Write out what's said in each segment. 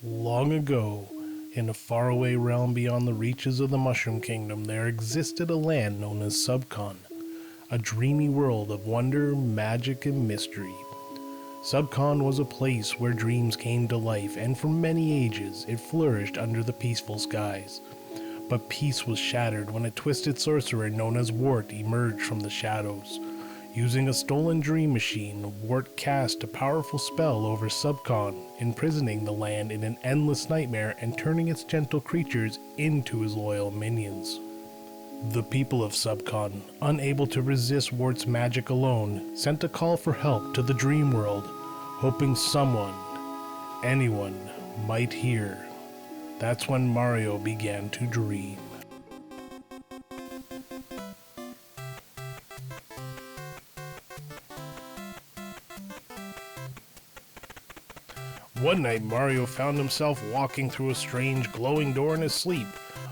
Long ago, in a faraway realm beyond the reaches of the Mushroom Kingdom, there existed a land known as Subcon, a dreamy world of wonder, magic, and mystery. Subcon was a place where dreams came to life, and for many ages it flourished under the peaceful skies. But peace was shattered when a twisted sorcerer known as Wart emerged from the shadows. Using a stolen dream machine, Wart cast a powerful spell over Subcon, imprisoning the land in an endless nightmare and turning its gentle creatures into his loyal minions. The people of Subcon, unable to resist Wart's magic alone, sent a call for help to the dream world, hoping someone, anyone, might hear. That's when Mario began to dream. One night, Mario found himself walking through a strange, glowing door in his sleep.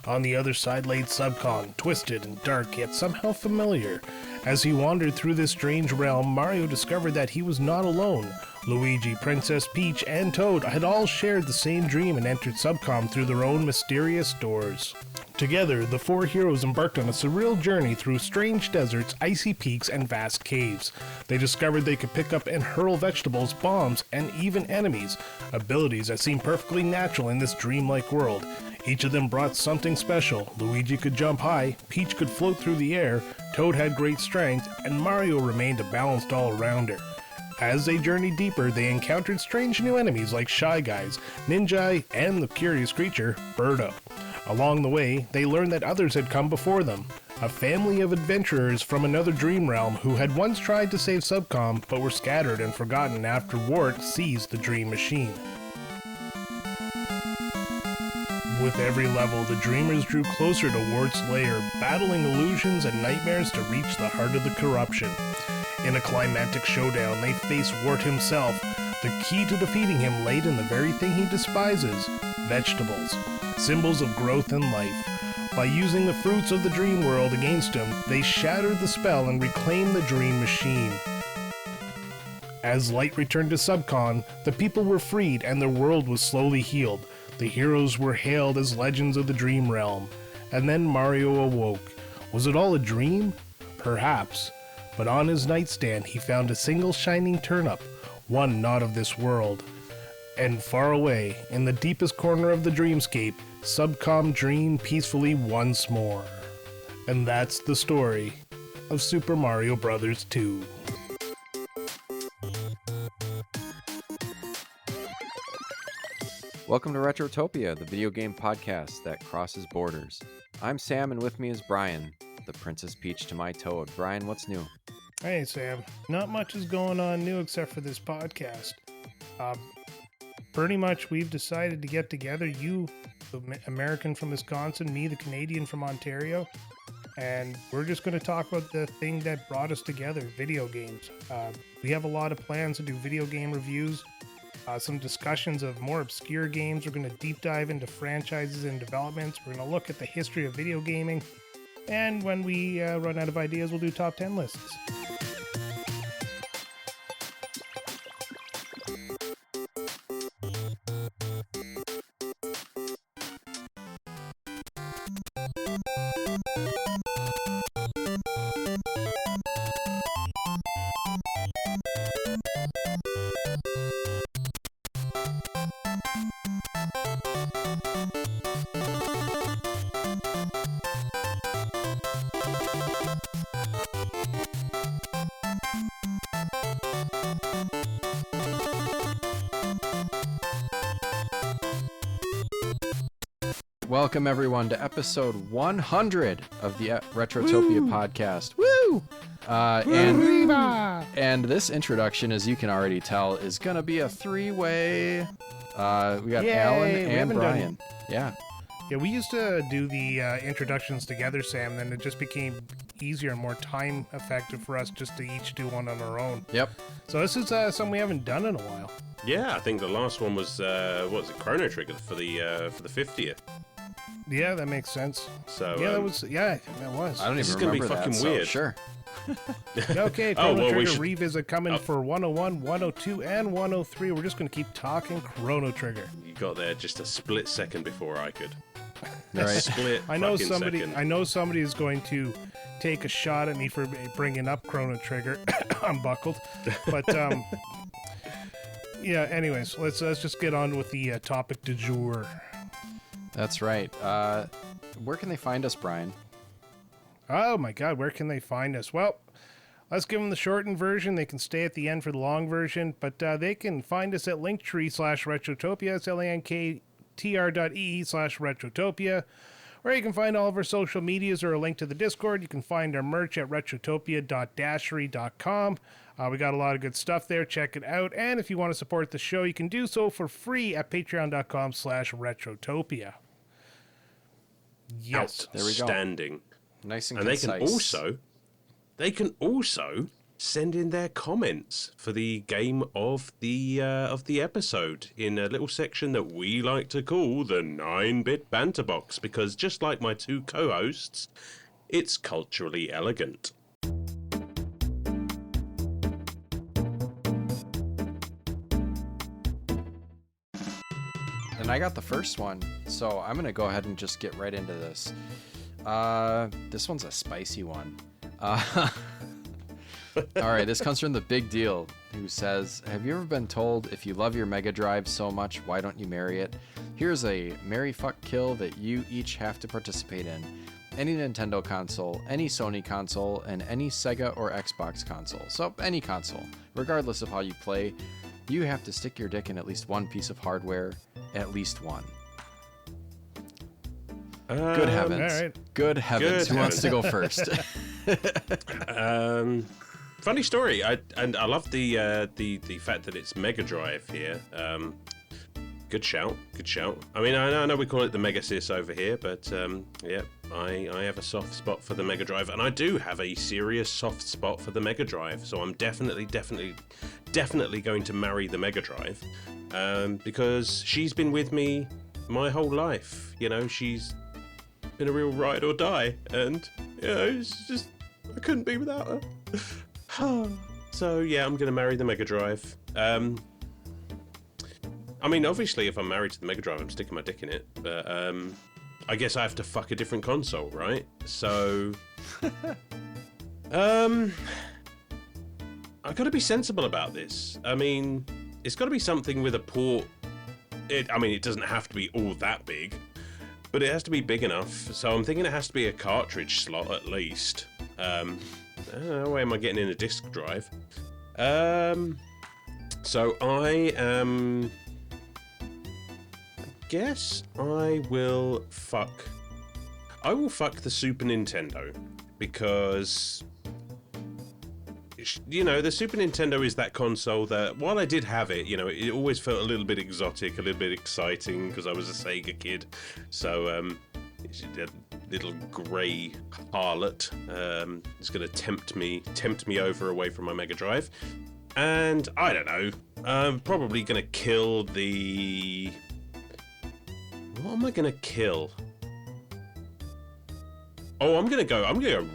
On the other side lay Subcon, twisted and dark, yet somehow familiar. As he wandered through this strange realm, Mario discovered that he was not alone. Luigi, Princess Peach, and Toad had all shared the same dream and entered Subcon through their own mysterious doors. Together, the four heroes embarked on a surreal journey through strange deserts, icy peaks, and vast caves. They discovered they could pick up and hurl vegetables, bombs, and even enemies, abilities that seemed perfectly natural in this dreamlike world. Each of them brought something special. Luigi could jump high, Peach could float through the air, Toad had great strength, and Mario remained a balanced all-rounder. As they journeyed deeper, they encountered strange new enemies like Shy Guys, Ninja, and the curious creature, Birdo. Along the way, they learned that others had come before them, a family of adventurers from another dream realm who had once tried to save Subcon but were scattered and forgotten after Wart seized the dream machine. With every level, the dreamers drew closer to Wart's lair, battling illusions and nightmares to reach the heart of the corruption. In a climactic showdown, they faced Wart himself. The key to defeating him laid in the very thing he despises: vegetables, symbols of growth and life. By using the fruits of the dream world against him, they shattered the spell and reclaimed the dream machine. As light returned to Subcon, the people were freed and their world was slowly healed. The heroes were hailed as legends of the dream realm. And then Mario awoke. Was it all a dream? Perhaps. But on his nightstand he found a single shining turnip, one not of this world. And far away, in the deepest corner of the dreamscape, Subcon dreamed peacefully once more. And that's the story of Super Mario Bros. 2. Welcome to Retrotopia, the video game podcast that crosses borders. I'm Sam, and with me is Brian, the Princess Peach to my Toad. Brian, what's new? Hey Sam, not much is going on new except for this podcast. Pretty much we've decided to get together, you, the American from Wisconsin, me, the Canadian from Ontario, and we're just going to talk about the thing that brought us together, video games. We have a lot of plans to do video game reviews, some discussions of more obscure games. We're going to deep dive into franchises and developments. We're going to look at the history of video gaming, and when we run out of ideas, we'll do top 10 lists. Welcome, everyone, to episode 100 of the Retrotopia podcast. Woo! And this introduction, as you can already tell, is going to be a three-way. We got Alan and Brian. Yeah, we used to do the introductions together, Sam, then it just became easier and more time effective for us just to each do one on our own. Yep. So this is something we haven't done in a while. Yeah, I think the last one was Chrono Trigger for the 50th. Yeah, that makes sense. So that was. I don't this even is gonna remember be fucking that, weird. So sure. Okay, Oh, Chrono well, we Trigger should- Revisit coming for 101, 102, and 103. We're just going to keep talking Chrono Trigger. You got there just a split second before I could. Right. Split. I know fucking somebody. Second. I know somebody is going to take a shot at me for bringing up Chrono Trigger. I'm buckled, but yeah. Anyways, let's just get on with the topic du jour. That's right. Where can they find us, Brian? Oh my God, where can they find us? Well, let's give them the shortened version. They can stay at the end for the long version, but they can find us at linktree/Retrotopia. It's linktr.ee/Retrotopia. Where you can find all of our social medias or a link to the Discord. You can find our merch at retrotopia.dashery.com. We got a lot of good stuff there. Check it out. And if you want to support the show, you can do so for free at patreon.com/retrotopia. Yes. There we go. Outstanding. Nice and And they concise. can also send in their comments for the game of the episode in a little section that we like to call the 9-bit banter box, because just like my two co-hosts, it's culturally elegant. And I got the first one, so I'm going to go ahead and just get right into this. This one's a spicy one. All right, this comes from the Big Deal, who says, have you ever been told if you love your Mega Drive so much, why don't you marry it? Here's a marry, fuck, kill that you each have to participate in. Any Nintendo console, any Sony console, and any Sega or Xbox console. So any console, regardless of how you play, you have to stick your dick in at least one piece of hardware, at least one. Good heavens. all right. Good heavens. Who wants to go first? Funny story. I love the fact that it's Mega Drive here. Good shout. Good shout. I mean, I know we call it the Mega Sys over here, but yeah, I have a soft spot for the Mega Drive, and I do have a serious soft spot for the Mega Drive. So I'm definitely going to marry the Mega Drive, because she's been with me my whole life. You know, she's been a real ride or die, and you know, it's just I couldn't be without her. So yeah, I'm gonna marry the Mega Drive. I mean, obviously, if I'm married to the Mega Drive, I'm sticking my dick in it. But I guess I have to fuck a different console, right? So, I got to be sensible about this. I mean, it's got to be something with a port. I mean, it doesn't have to be all that big, but it has to be big enough. So I'm thinking it has to be a cartridge slot at least. I don't know, where am I getting in a disk drive? So I guess I will fuck the Super Nintendo, because you know, the Super Nintendo is that console that, while I did have it, you know, it always felt a little bit exotic, a little bit exciting, because I was a Sega kid. So it's a little grey harlot is going to tempt me over away from my Mega Drive. And I don't know, I'm probably going to kill the... What am I going to kill? Oh, I'm gonna go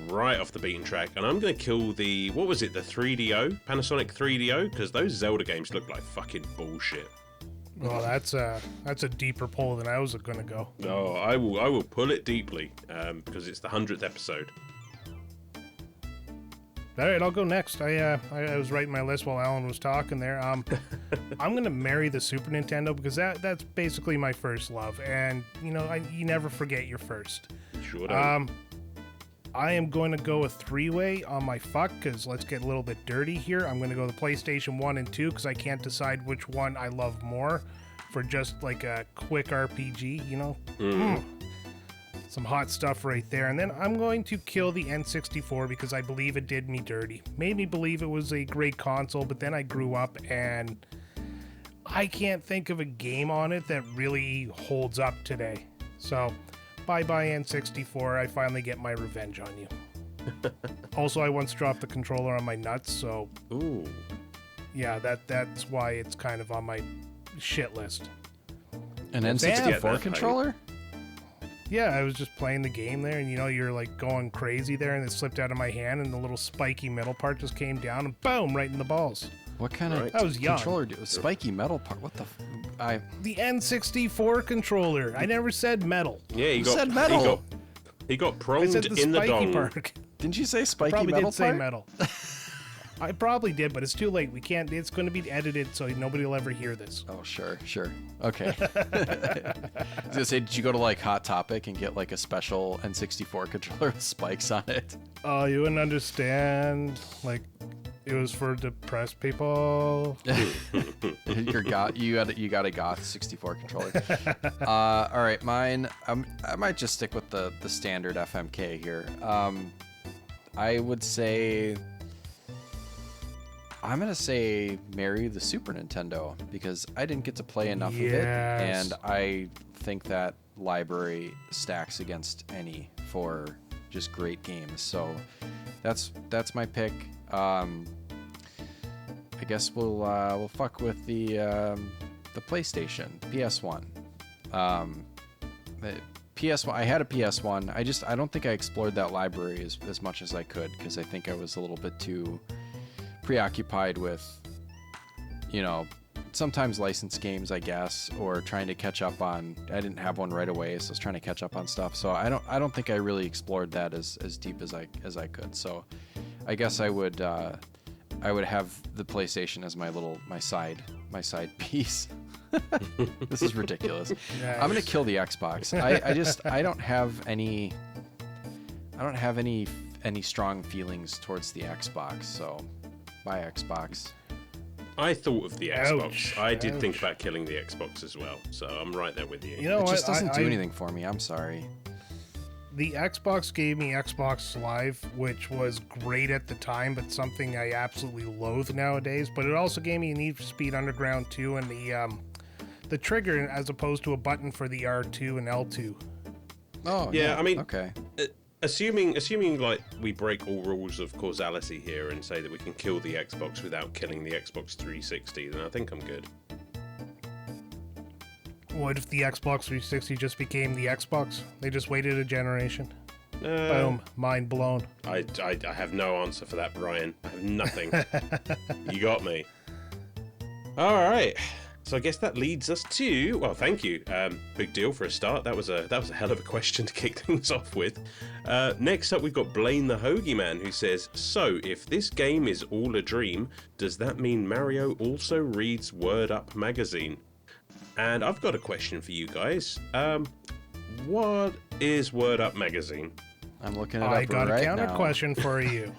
right off the beaten track, and I'm gonna kill the, what was it, the 3DO, Panasonic 3DO, because those Zelda games look like fucking bullshit. Well, that's a deeper pull than I was gonna go. Oh, I will pull it deeply, because it's the 100th episode. All right, I'll go next. I was writing my list while Alan was talking there. I'm gonna marry the Super Nintendo, because that's basically my first love, and you know, you never forget your first. Sure don't. I am going to go a three-way on my fuck, because let's get a little bit dirty here. I'm going to go the PlayStation 1 and 2, because I can't decide which one I love more for just like a quick RPG, you know? Some hot stuff right there. And then I'm going to kill the N64, because I believe it did me dirty. Made me believe it was a great console, but then I grew up and I can't think of a game on it that really holds up today. So... bye-bye N64, I finally get my revenge on you. Also, I once dropped the controller on my nuts, so... Ooh. Yeah, that's why it's kind of on my shit list. An Sam, N64 controller? Yeah, I was just playing the game there, and you're like going crazy there, and it slipped out of my hand, and the little spiky metal part just came down, and boom, right in the balls. What kind of I was young. controller? Spiky metal part? What the? The N64 controller. I never said metal. Yeah, You said metal. He got I pronged said the in the spiky dong. part. Didn't you say spiky Probably metal did say part? metal. I probably did, but it's too late. We can't. It's going to be edited, so nobody will ever hear this. Oh, sure. Okay. I was gonna say, did you go to like Hot Topic and get like a special N64 controller with spikes on it? Oh, you wouldn't understand. Like, it was for depressed people. You got a Goth 64 controller. All right, mine. I might just stick with the standard FMK here. I would say. I'm going to say marry the Super Nintendo because I didn't get to play enough of it, and I think that library stacks against any for just great games. So that's my pick. I guess we'll fuck with the PlayStation, PS1. PS1. I had a PS1. I don't think I explored that library as much as I could because I think I was a little bit too preoccupied with, sometimes licensed games, I guess, or trying to catch up on. I didn't have one right away, so I was trying to catch up on stuff. So I don't think I really explored that as deep as I could. So I guess I would have the PlayStation as my side piece. This is ridiculous. Nice. I'm gonna kill the Xbox. I don't have any strong feelings towards the Xbox. So. By Xbox. I thought of the Xbox. Ouch. I did think about killing the Xbox as well, so I'm right there with you. You know It what? just doesn't do anything for me. I'm sorry. The Xbox gave me Xbox Live, which was great at the time, but something I absolutely loathe nowadays. But it also gave me Need for Speed Underground 2 and the trigger as opposed to a button for the R2 and L2. Oh Yeah, I mean, okay. Assuming like we break all rules of causality here and say that we can kill the Xbox without killing the Xbox 360, then I think I'm good. What if the Xbox 360 just became the Xbox? They just waited a generation. Boom, mind blown. I have no answer for that, Brian. I have nothing. You got me. All right. So I guess that leads us to, well, thank you. Big deal for a start. That was a hell of a question to kick things off with. Next up, we've got Blaine the Hoagie Man, who says, so if this game is all a dream, does that mean Mario also reads Word Up magazine? And I've got a question for you guys. What is Word Up magazine? I'm looking it up I got right a counter now. question for you.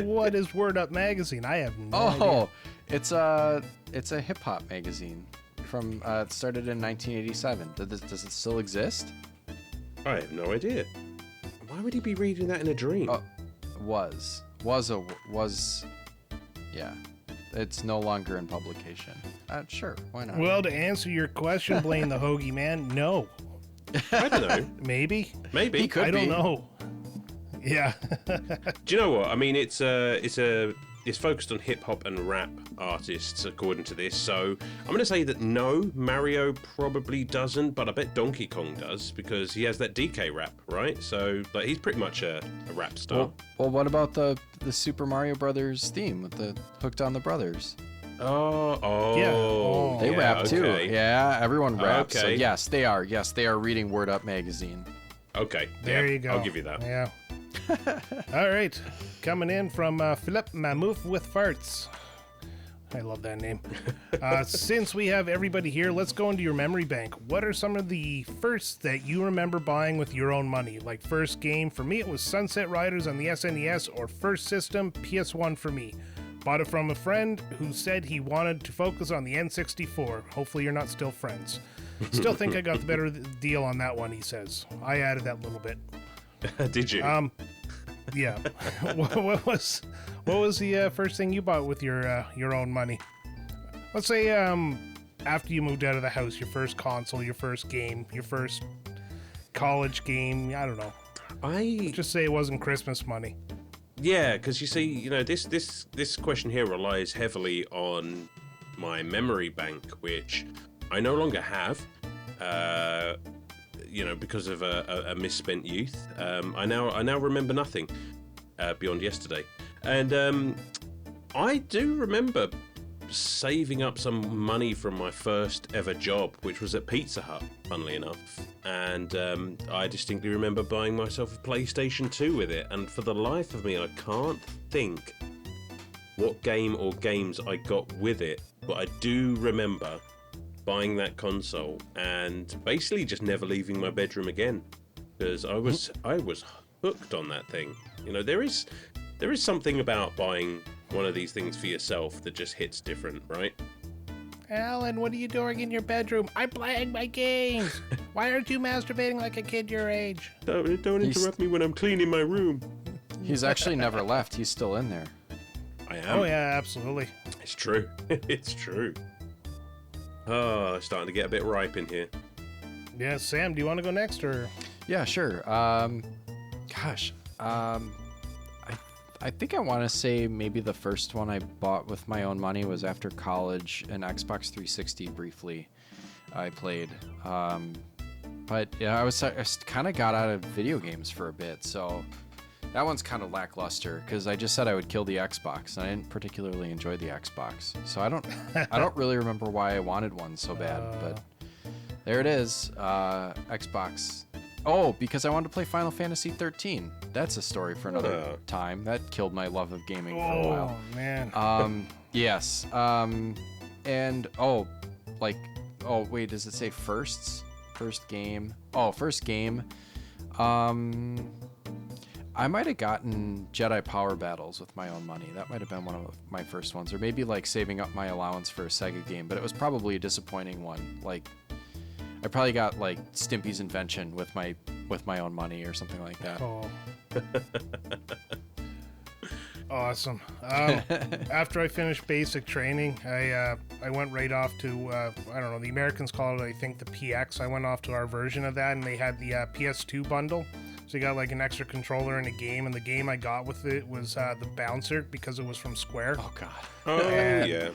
What is Word Up magazine? I have no idea. It's a hip hop magazine from it started in 1987. Does it still exist? I have no idea. Why would he be reading that in a dream? Yeah. It's no longer in publication. Sure, why not? Well, to answer your question, Blaine the Hoagie Man, no. I don't know. Maybe. Maybe. He could I don't be. know. Yeah. Do you know what? I mean, it's focused on hip hop and rap artists, according to this. So I'm going to say that no, Mario probably doesn't, but I bet Donkey Kong does because he has that DK rap, right? So, like, he's pretty much a rap star. Well, what about the Super Mario Brothers theme with the Hooked on the Brothers? Oh, Yeah. oh, They yeah, rap too. okay. Yeah, everyone raps. So Okay. yes, they are. Yes, they are reading Word Up magazine. Okay, There yeah, you go. I'll give you that. Yeah. All right. Coming in from Philip Mammoth with Farts. I love that name. Since we have everybody here, let's go into your memory bank. What are some of the firsts that you remember buying with your own money? Like first game, for me it was Sunset Riders on the SNES, or first system, PS1 for me. Bought it from a friend who said he wanted to focus on the N64. Hopefully you're not still friends. Still think I got the better deal on that one, he says. I added that little bit. Did you? Yeah. what was the first thing you bought with your own money? Let's say after you moved out of the house, your first console, your first game, your first college game. I don't know. Just say it wasn't Christmas money. Yeah, because you see, you know, this question here relies heavily on my memory bank, which I no longer have. because of a misspent youth. I now remember nothing beyond yesterday, and I do remember saving up some money from my first ever job, which was at Pizza Hut, funnily enough, and I distinctly remember buying myself a PlayStation 2 with it, and for the life of me I can't think what game or games I got with it, but I do remember buying that console and basically just never leaving my bedroom again, because I was hooked on that thing. There is something about buying one of these things for yourself that just hits different, right? Alan, what are you doing in your bedroom? I'm playing my games. Why aren't you masturbating like a kid your age? Don't interrupt me when I'm cleaning my room. He's actually never left. He's still in there. I am. Oh yeah, absolutely. It's true. It's true. Oh, it's starting to get a bit ripe in here. Yeah, Sam, do you want to go next or? Yeah, sure. I think I want to say maybe the first one I bought with my own money was after college, an Xbox 360 briefly I played. But yeah, I kind of got out of video games for a bit, so that one's kind of lackluster because I just said I would kill the Xbox, and I didn't particularly enjoy the Xbox. So I don't really remember why I wanted one so bad, but there it is, Xbox. Oh, because I wanted to play Final Fantasy 13. That's a story for another time. That killed my love of gaming for a while. Oh man. Yes. Wait, does it say firsts? First game. Oh, first game. I might have gotten Jedi Power Battles with my own money. That might have been one of my first ones, or maybe like saving up my allowance for a Sega game, but it was probably a disappointing one. Like, I probably got like Stimpy's Invention with my own money or something like that. Oh. Awesome. After I finished basic training, I went right off to, I don't know, the Americans call it, I think, the PX. I went off to our version of that, and they had the PS2 bundle. So you got like an extra controller and a game, and the game I got with it was the Bouncer, because it was from Square. Oh, God. Oh, And yeah.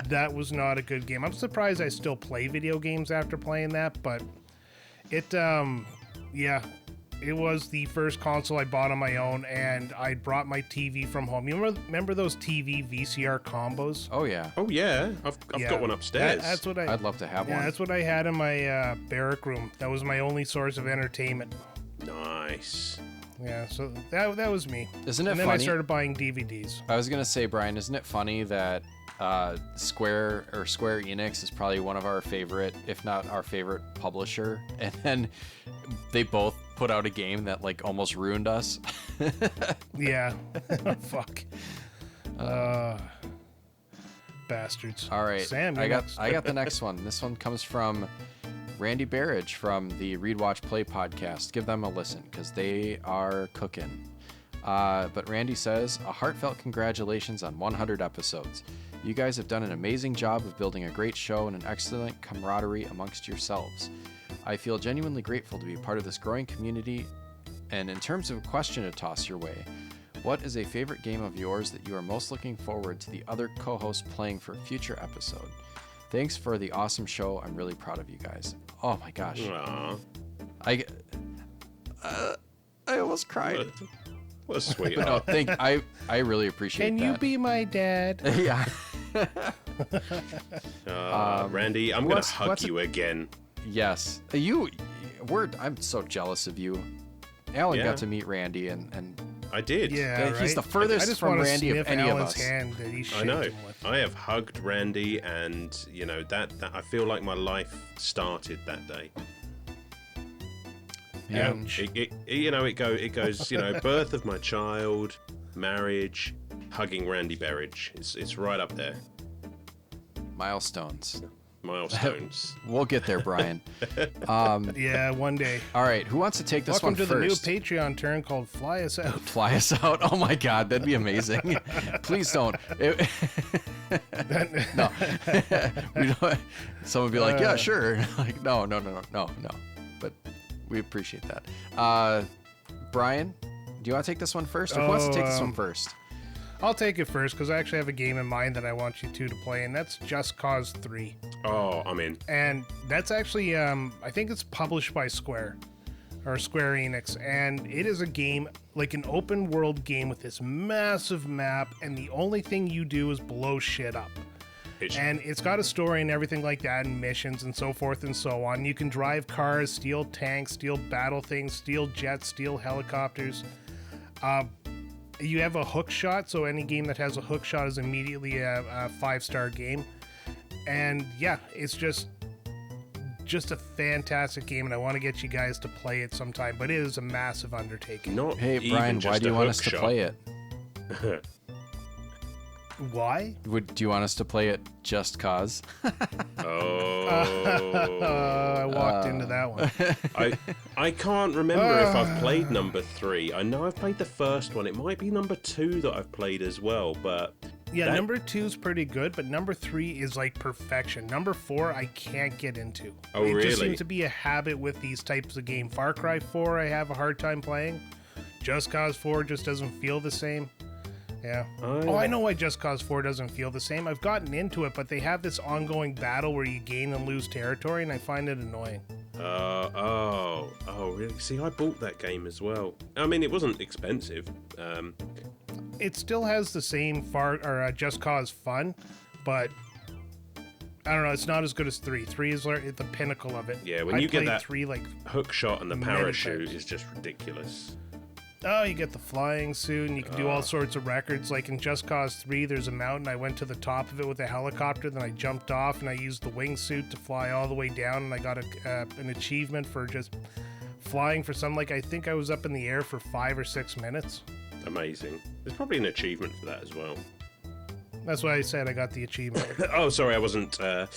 that was not a good game. I'm surprised I still play video games after playing that, but it, yeah, it was the first console I bought on my own, and I brought my TV from home. You remember those TV VCR combos? Oh, yeah. Oh, yeah. I've got one upstairs. That's what I'd love to have one. That's what I had in my barrack room. That was my only source of entertainment. Nice. Yeah, so that was me. Isn't it and then funny? I started buying DVDs. I was gonna say, Brian, isn't it funny that Square Enix is probably one of our favorite, if not our favorite publisher, and then they both put out a game that like almost ruined us. Yeah. Fuck. Bastards. All right, Sam, I got the next one. This one comes from Randy Barrage from the Read Watch Play podcast. Give them a listen because they are cooking. But Randy says, a heartfelt congratulations on 100 episodes. You guys have done an amazing job of building a great show and an excellent camaraderie amongst yourselves. I feel genuinely grateful to be a part of this growing community. And in terms of a question to toss your way, what is a favorite game of yours that you are most looking forward to the other co-hosts playing for a future episode? Thanks for the awesome show. I'm really proud of you guys. Oh my gosh. Aww. I almost cried. What a sweet. No, I really appreciate that. Can you be my dad? Yeah. Randy, I'm going to hug you again. Yes. I'm so jealous of you. Alan got to meet Randy and I did. Yeah, he's right? the furthest I just from wanna Randy of sniff any Alan's of us. hand that he I shaked know. him with. I have hugged Randy, and that I feel like my life started that day. Man. It goes, birth of my child, marriage, hugging Randy Berridge. It's right up there. Milestones. Milestones. We'll get there, Brian. Yeah, one day. All right, who wants to take this Welcome one to first? the new Patreon turn called Fly Us Out. Fly us out. Oh my God, that'd be amazing. Please don't. No. We don't. Someone would be like, yeah, sure. Like, no. But we appreciate that. Brian, do you want to take this one first, or who wants to take this one first? I'll take it first because I actually have a game in mind that I want you two to play, and that's Just Cause 3. Oh, I'm in. And that's actually, I think it's published by Square Enix, and it is a game, like an open world game with this massive map, and the only thing you do is blow shit up. And it's got a story and everything like that, and missions and so forth and so on. You can drive cars, steal tanks, steal battle things, steal jets, steal helicopters. You have a hook shot, so any game that has a hook shot is immediately a 5-star game. And yeah, it's just a fantastic game, and I want to get you guys to play it sometime, but it is a massive undertaking. Hey, Brian, why do you want us to play it? Why? Do you want us to play it just cause? I walked into that one. I can't remember if I've played number 3. I know I've played the first one. It might be number 2 that I've played as well, but... Yeah, number 2 is pretty good, but number 3 is like perfection. Number 4, I can't get into. Oh, really? It just seems to be a habit with these types of games. Far Cry 4, I have a hard time playing. Just Cause 4 just doesn't feel the same. Yeah. I know why Just Cause 4 doesn't feel the same. I've gotten into it, but they have this ongoing battle where you gain and lose territory, and I find it annoying. Really? See, I bought that game as well. I mean, it wasn't expensive. It still has the same Just Cause fun, but I don't know. It's not as good as 3. 3 is the pinnacle of it. Yeah, when you get that 3 hook shot and the parachute is just ridiculous. Oh, you get the flying suit, and you can do all sorts of records. Like in Just Cause 3, there's a mountain. I went to the top of it with a helicopter, then I jumped off, and I used the wingsuit to fly all the way down, and I got an achievement for just flying for some, I think I was up in the air for 5 or 6 minutes. Amazing. There's probably an achievement for that as well. That's why I said I got the achievement. Oh, sorry, I wasn't... I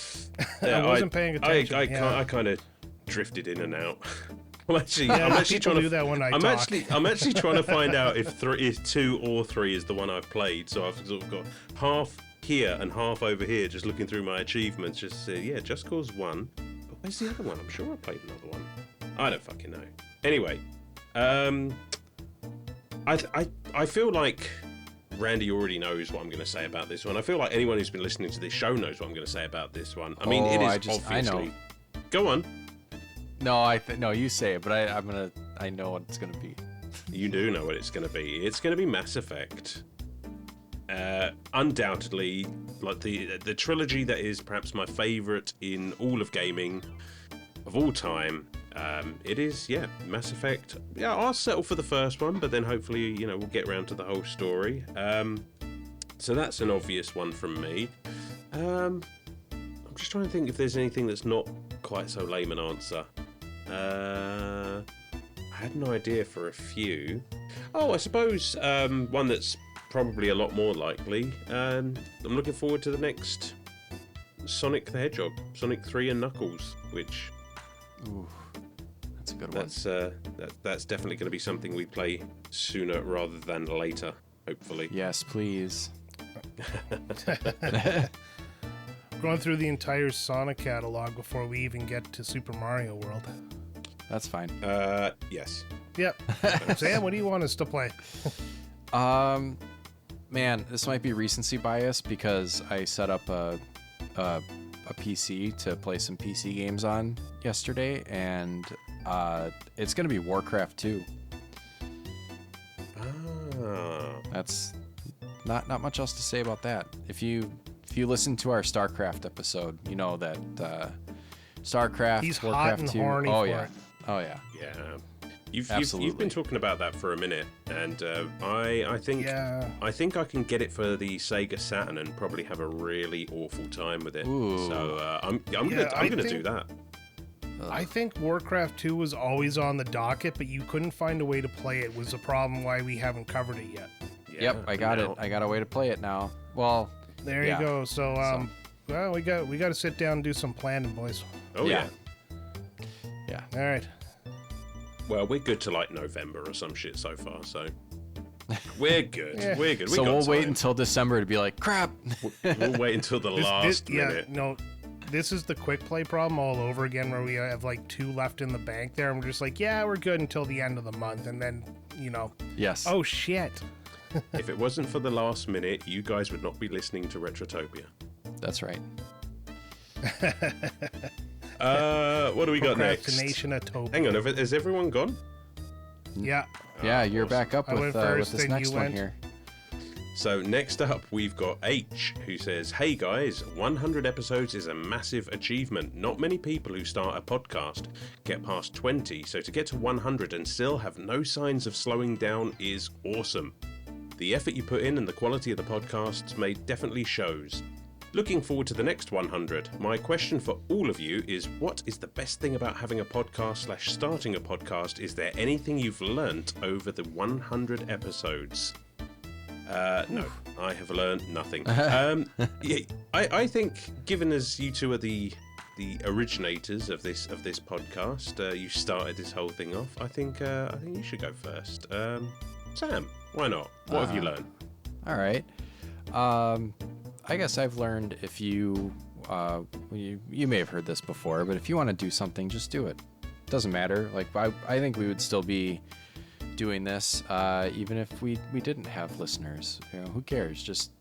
wasn't paying attention. I kind of drifted in and out. I'm actually trying to do that when I'm actually trying to find out if 2 or 3 is the one I've played. So I've sort of got half here and half over here, just looking through my achievements. Just Just Cause 1. But where's the other one? I'm sure I played another one. I don't fucking know. Anyway, I feel like Randy already knows what I'm going to say about this one. I feel like anyone who's been listening to this show knows what I'm going to say about this one. I mean, it is obviously. I know. Go on. No, no, you say it, but I know what it's gonna be. You do know what it's gonna be. It's gonna be Mass Effect. Undoubtedly, like the trilogy that is perhaps my favorite in all of gaming of all time. It is, Mass Effect. Yeah, I'll settle for the first one, but then hopefully, we'll get around to the whole story. So that's an obvious one from me. I'm just trying to think if there's anything that's not quite so lame an answer. I had an idea for a few. Oh, I suppose one that's probably a lot more likely. I'm looking forward to the next Sonic the Hedgehog, Sonic 3 and Knuckles, which... Ooh, that's a good one. That's definitely going to be something we play sooner rather than later, hopefully. Yes, please. Going through the entire Sonic catalog before we even get to Super Mario World. That's fine. Yes. Yep. Sam, what do you want us to play? Man, this might be recency bias because I set up a PC to play some PC games on yesterday, and it's going to be Warcraft 2. That's not much else to say about that. If you listen to our StarCraft episode, you know that StarCraft, He's Warcraft hot and 2. horny Oh for yeah. it. Oh yeah. Yeah. Absolutely. You've been talking about that for a minute, and I think I can get it for the Sega Saturn and probably have a really awful time with it. Ooh. So I'm gonna do that. I think Warcraft 2 was always on the docket, but you couldn't find a way to play it. Was the problem why we haven't covered it yet. Yeah, Yep, I got it. I got a way to play it now. Well, there you go. So well, we got to sit down and do some planning, boys. Oh yeah. Yeah. All right. Well, we're good to like November or some shit so far, so we're good. Yeah. We're good. So we'll wait until December to be like, crap. We'll wait until the last minute. Yeah, no, this is the quick play problem all over again, where we have like 2 left in the bank there, and we're just like, yeah, we're good until the end of the month, and then Yes. oh shit. If it wasn't for the last minute, you guys would not be listening to Retrotopia. That's right. What do we got next? Procrastination-atopia. Hang on, has everyone gone? Yeah. Yeah, you're back up I with went first, this then next you one went. here. So next up, we've got H, who says, "Hey guys, 100 episodes is a massive achievement. Not many people who start a podcast get past 20, so to get to 100 and still have no signs of slowing down is awesome. The effort you put in and the quality of the podcasts definitely shows. Looking forward to the next 100. My question for all of you is, what is the best thing about having a podcast / starting a podcast? Is there anything you've learnt over the 100 episodes?" No, I have learned nothing. Yeah, I think, given as you two are the originators of this podcast, you started this whole thing off. I think you should go first. Sam, why not? What have you learned? All right. I guess I've learned if you may have heard this before, but if you want to do something, just do it. Doesn't matter. Like I think we would still be doing this even if we didn't have listeners. You know, who cares? Just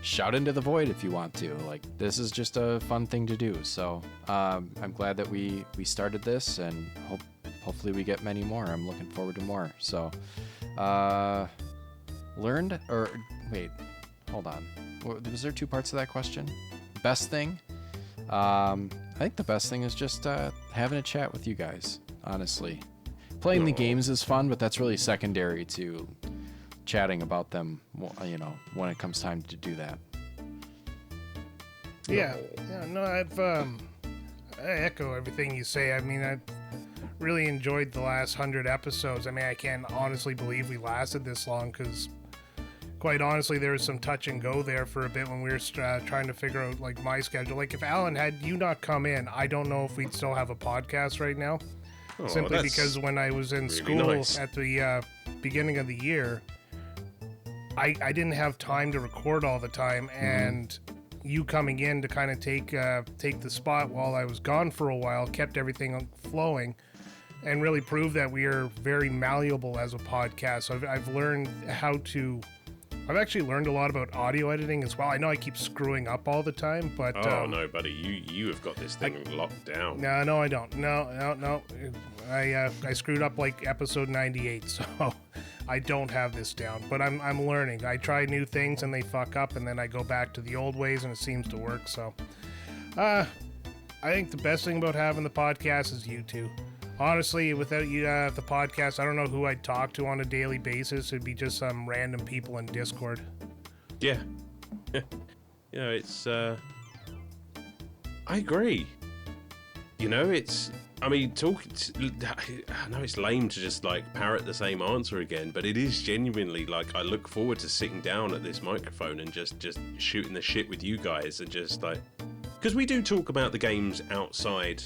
shout into the void if you want to. Like, this is just a fun thing to do. So I'm glad that we started this, and hopefully we get many more. I'm looking forward to more. So learned, or wait, hold on. Was there two parts to that question? Best thing? I think the best thing is just having a chat with you guys, honestly. Playing the games is fun, but that's really secondary to chatting about them, you know, when it comes time to do that. Yeah, no, I echo everything you say. I mean, I really enjoyed the last 100 episodes. I mean, I can't honestly believe we lasted this long, because quite honestly, there was some touch and go there for a bit when we were trying to figure out, like, my schedule. Like, if Alan had you not come in, I don't know if we'd still have a podcast right now. Simply because when I was in school at the beginning of the year, I didn't have time to record all the time, and you coming in to kind of take the spot while I was gone for a while kept everything flowing, and really proved that we are very malleable as a podcast. So I've learned how to. I've actually learned a lot about audio editing as well. I know I keep screwing up all the time, but no, buddy, you have got this thing locked down. No, I don't. No. I screwed up like episode 98, so I don't have this down. But I'm learning. I try new things and they fuck up, and then I go back to the old ways and it seems to work. So, I think the best thing about having the podcast is you two. Honestly, without you, the podcast, I don't know who I'd talk to on a daily basis. It'd be just some random people in Discord. Yeah. You know, it's, I agree. You know, I know it's lame to just, like, parrot the same answer again, but it is genuinely, like, I look forward to sitting down at this microphone and just shooting the shit with you guys, and just, like, because we do talk about the games outside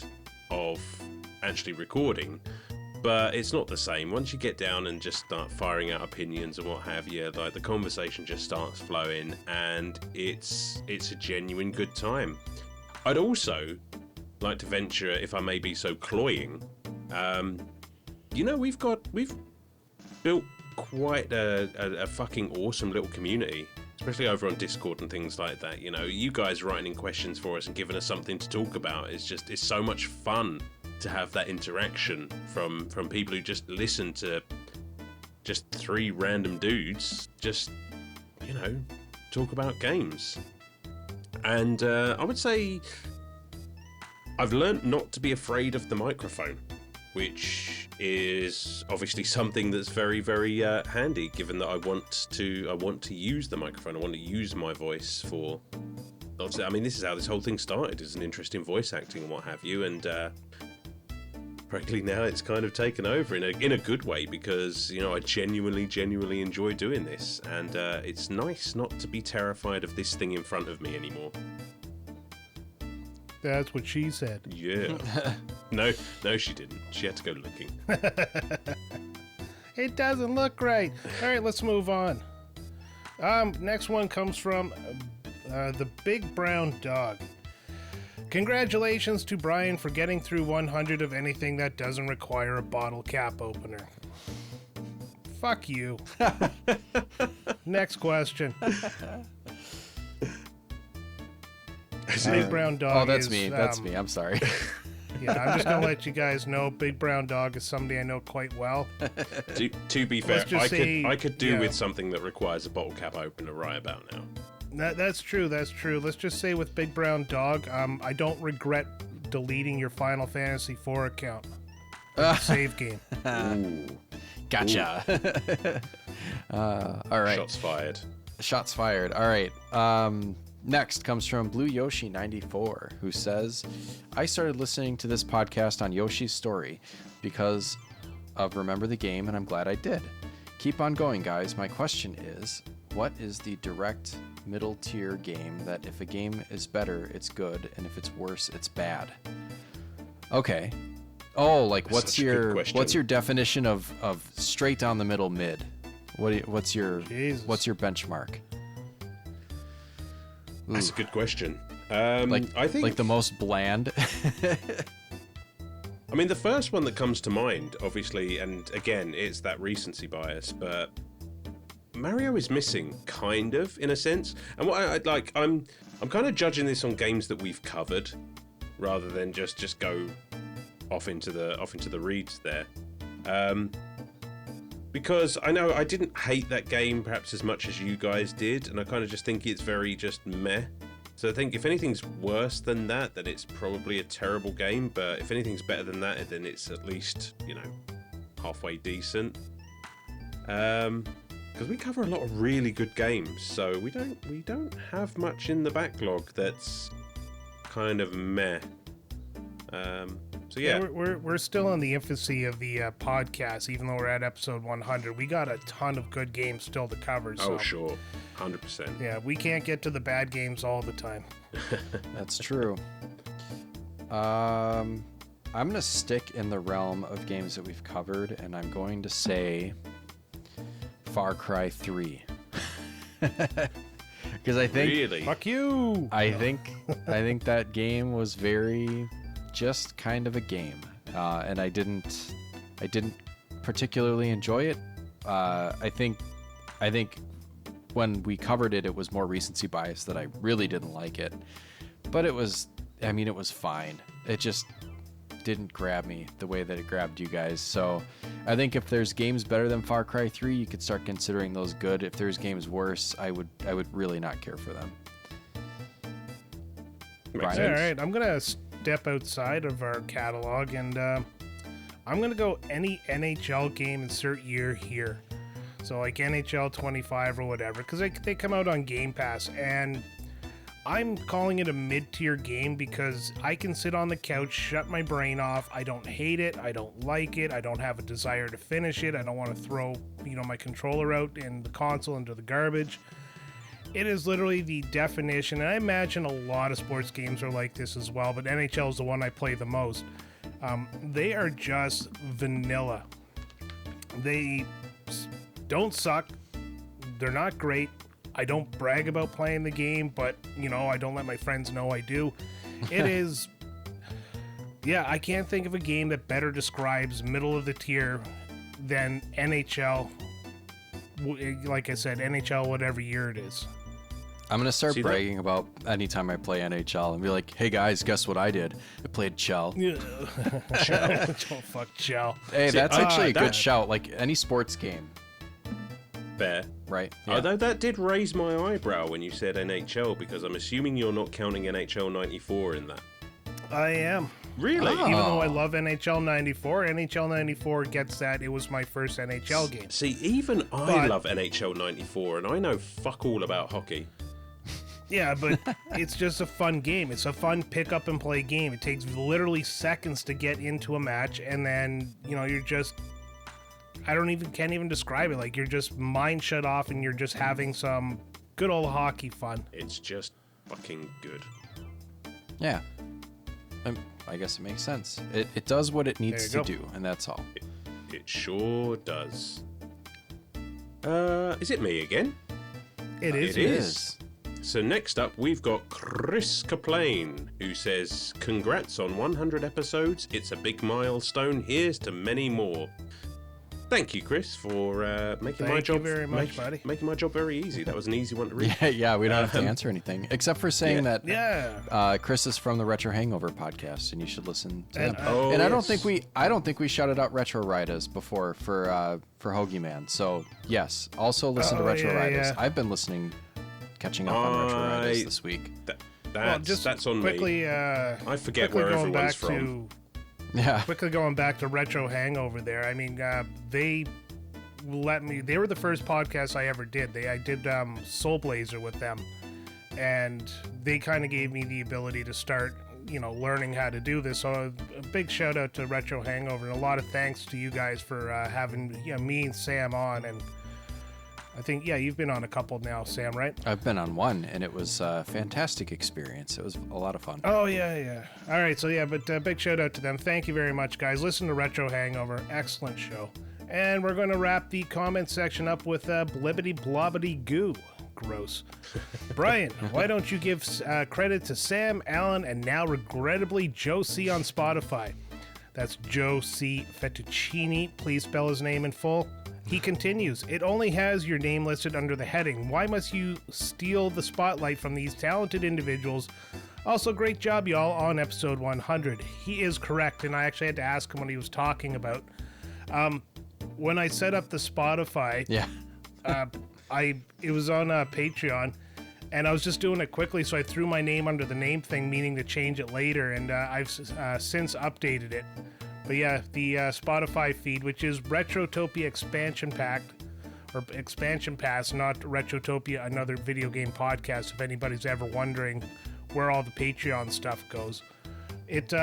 of actually recording, but it's not the same. Once you get down and just start firing out opinions and what have you, like, the conversation just starts flowing, and it's a genuine good time. I'd also like to venture, if I may be so cloying, you know, we've built quite a fucking awesome little community, especially over on Discord and things like that. You know, you guys writing in questions for us and giving us something to talk about it's so much fun to have that interaction from people who just listen to just three random dudes just, you know, talk about games. And I would say I've learned not to be afraid of the microphone, which is obviously something that's very, very handy, given that I want to use the microphone. I want to use my voice for. I mean, this is how this whole thing started, as an interest in voice acting and what have you, and frankly now it's kind of taken over in a good way, because, you know, I genuinely enjoy doing this, and it's nice not to be terrified of this thing in front of me anymore. That's what she said. Yeah. No, she didn't. She had to go looking. It doesn't look right. All right, let's move on. Next one comes from the Big Brown Dog. Congratulations to Brian for getting through 100 of anything that doesn't require a bottle cap opener. Fuck you. Next question. Big Brown Dog. Oh, that's is, me. That's me. I'm sorry. Yeah, I'm just gonna let you guys know. Big Brown Dog is somebody I know quite well. To be fair, Let's just say, I could do yeah. with something that requires a bottle cap opener right about now. That's true. That's true. Let's just say with Big Brown Dog, I don't regret deleting your Final Fantasy IV account. Save game. Ooh. Gotcha. All right. Shots fired. Shots fired. All right. Next comes from Blue Yoshi 94, who says, I started listening to this podcast on Yoshi's story because of Remember the Game, and I'm glad I did. Keep on going, guys. My question is, what is the direct middle tier game that if a game is better, it's good, and if it's worse, it's bad? Okay. Oh, like what's your definition of straight down the middle mid? What's your benchmark? That's a good question. I think like the most bland. I mean, the first one that comes to mind, obviously, and again, it's that recency bias, but Mario is missing, kind of, in a sense. And what I like, I'm kind of judging this on games that we've covered, rather than just go off into the reeds there. Because I know I didn't hate that game perhaps as much as you guys did, and I kind of just think it's very just meh. So I think if anything's worse than that, then it's probably a terrible game, but if anything's better than that, then it's at least, halfway decent. Because we cover a lot of really good games, so we don't have much in the backlog that's kind of meh. So yeah, we're still in the infancy of the podcast, even though we're at episode 100. We got a ton of good games still to cover. So, oh sure, 100%. Yeah, we can't get to the bad games all the time. That's true. I'm gonna stick in the realm of games that we've covered, and I'm going to say Far Cry 3. Because I think really? Fuck you. I think that game was very just kind of a game, and I didn't particularly enjoy it. I think when we covered it, it was more recency bias that I really didn't like it, but it was fine. It just didn't grab me the way that it grabbed you guys. So I think if there's games better than Far Cry 3, you could start considering those good. If there's games worse, I would really not care for them. Makes All right, I'm gonna step outside of our catalog, and I'm gonna go any NHL game, insert year here. So like NHL 25 or whatever, because they come out on Game Pass, and I'm calling it a mid-tier game because I can sit on the couch, shut my brain off. I don't hate it. I don't like it. I don't have a desire to finish it. I don't want to throw, my controller out and the console into the garbage. It is literally the definition, and I imagine a lot of sports games are like this as well, but NHL is the one I play the most. They are just vanilla. They don't suck. They're not great. I don't brag about playing the game, but, I don't let my friends know I do. It is... Yeah, I can't think of a game that better describes middle of the tier than NHL. Like I said, NHL whatever year it is. I'm going to start bragging about anytime I play NHL and be like, hey guys, guess what I did? I played Chell. Yeah. Chell. Oh, fuck Chell. Hey, that's actually a good shout. Like any sports game. Fair. Right. Yeah. Although that did raise my eyebrow when you said NHL, because I'm assuming you're not counting NHL 94 in that. I am. Really? Even though I love NHL 94, NHL 94 gets that it was my first NHL game. See, even I love NHL 94, and I know fuck all about hockey. Yeah, but it's just a fun game. It's a fun pick up and play game. It takes literally seconds to get into a match, and then, you're just... can't even describe it. Like, you're just mind shut off, and you're just having some good old hockey fun. It's just fucking good. Yeah. I guess it makes sense. It does what it needs to do, and that's all. It sure does. Is it me again? It is. It is. So next up, we've got Chris Kaplane, who says, congrats on 100 episodes. It's a big milestone. Here's to many more. Thank you, Chris, for making my Thank job you very much, buddy. making my job very easy. That was an easy one to read. Yeah, we don't have to answer anything except for saying that Yeah. Chris is from the Retro Hangover podcast, and you should listen to And, them. Oh, and yes. I don't think we shouted out Retro Riders before for Hoagie Man. So yes, also listen to Oh, Retro yeah, Riders. yeah. I've been catching up on Retro Riders I- this week. That's on quickly, me. I forget quickly where going everyone's back from. Yeah. Quickly going back to Retro Hangover there. I mean, they were the first podcast I ever did. I did Soul Blazer with them, and they kind of gave me the ability to start, learning how to do this. So a big shout out to Retro Hangover, and a lot of thanks to you guys for having me and Sam on. And I think, you've been on a couple now, Sam, right? I've been on one, and it was a fantastic experience. It was a lot of fun. Oh, yeah. All right, so but big shout out to them. Thank you very much, guys. Listen to Retro Hangover. Excellent show. And we're going to wrap the comment section up with blibbity blobbity goo. Gross. Brian, why don't you give credit to Sam, Alan, and now regrettably Joe C on Spotify? That's Joe C. Fettuccini. Please spell his name in full. He continues, it only has your name listed under the heading. Why must you steal the spotlight from these talented individuals? Also, great job, y'all, on episode 100. He is correct, and I actually had to ask him what he was talking about. When I set up the Spotify, Yeah. it was on Patreon, and I was just doing it quickly, so I threw my name under the name thing, meaning to change it later, and I've since updated it. But yeah, the Spotify feed, which is Retrotopia Expansion Pack, or Expansion Pass, not Retrotopia, another video game podcast, if anybody's ever wondering where all the Patreon stuff goes. It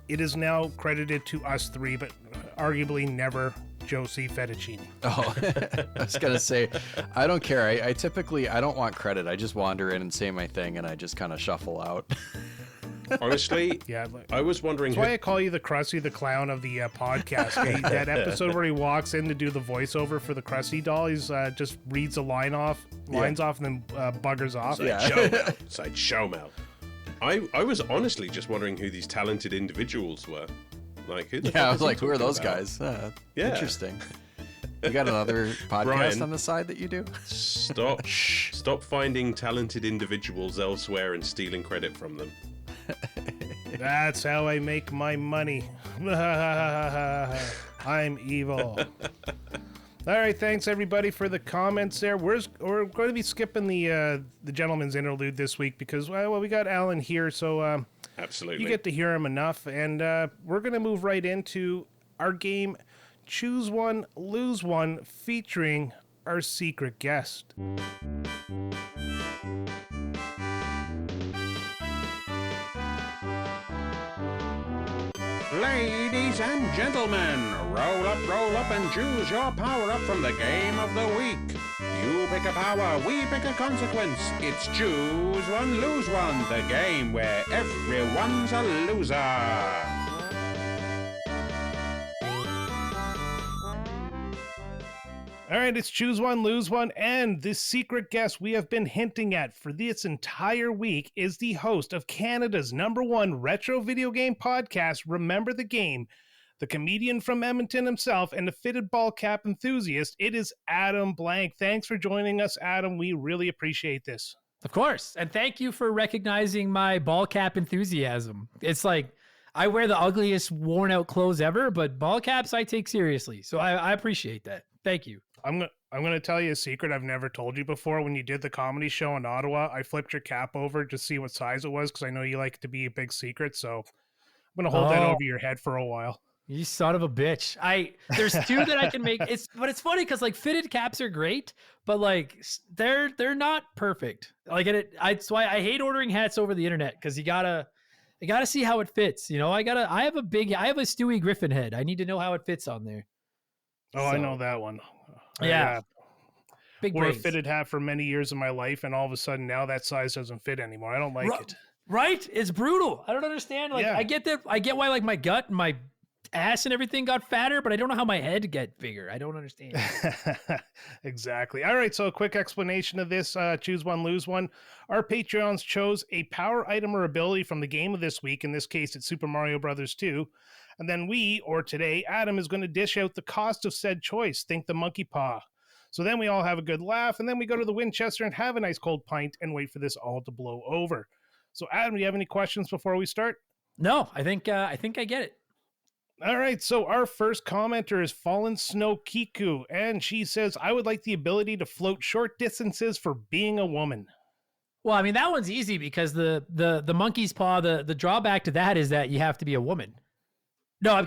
is now credited to us three, but arguably never Josie Fettuccini. Oh, I was gonna say, I don't care. I typically don't want credit. I just wander in and say my thing, and I just kind of shuffle out. Honestly, Yeah, I was wondering. that's why I call you the Krusty the Clown of the podcast. That episode where he walks in to do the voiceover for the Krusty doll, he's just reads a lines off, and then buggers off. It's like show mouth. I was honestly just wondering who these talented individuals were. Like, who the Yeah, fuck I is was he like, who are talking those about? guys? Yeah. Interesting. You got another podcast Brian. on the side that you do? Stop finding talented individuals elsewhere and stealing credit from them. That's how I make my money. I'm evil. All right, thanks everybody for the comments there. We're going to be skipping the gentleman's interlude this week because we got Alan here, so Absolutely. you get to hear him enough, and we're going to move right into our game, Choose One, Lose One, featuring our secret guest. Ladies and gentlemen, roll up and choose your power-up from the game of the week. You pick a power, we pick a consequence. It's Choose One, Lose One, the game where everyone's a loser. All right, it's Choose One, Lose One, and this secret guest we have been hinting at for this entire week is the host of Canada's #1 retro video game podcast, Remember the Game, the comedian from Edmonton himself, and the fitted ball cap enthusiast. It is Adam Blank. Thanks for joining us, Adam. We really appreciate this. Of course. And thank you for recognizing my ball cap enthusiasm. It's like I wear the ugliest worn out clothes ever, but ball caps I take seriously. So I appreciate that. Thank you. I'm going to tell you a secret I've never told you before. When you did the comedy show in Ottawa, I flipped your cap over to see what size it was because I know you like it to be a big secret. So I'm going to hold that over your head for a while. You son of a bitch. There's two that I can make. But it's funny because like fitted caps are great, but like they're not perfect. Like that's why I hate ordering hats over the internet because you gotta see how it fits. You know, I have a Stewie Griffin head. I need to know how it fits on there. Oh, I know that one. Yeah. Big wore a brains. fitted hat for many years of my life, and all of a sudden now that size doesn't fit anymore. I don't like it. Right? It's brutal. I don't understand. Like Yeah. I get why like my gut and my ass and everything got fatter, but I don't know how my head get bigger. I don't understand. Exactly. All right, so a quick explanation of this, choose one, lose one. Our Patreons chose a power item or ability from the game of this week. In this case, it's Super Mario Brothers 2. And then we, or today, Adam, is going to dish out the cost of said choice. Think the monkey paw. So then we all have a good laugh, and then we go to the Winchester and have a nice cold pint and wait for this all to blow over. So, Adam, do you have any questions before we start? No, I think I get it. All right, so our first commenter is Fallen Snow Kiku, and she says, I would like the ability to float short distances for being a woman. Well, I mean, that one's easy because the monkey's paw, the drawback to that is that you have to be a woman. No,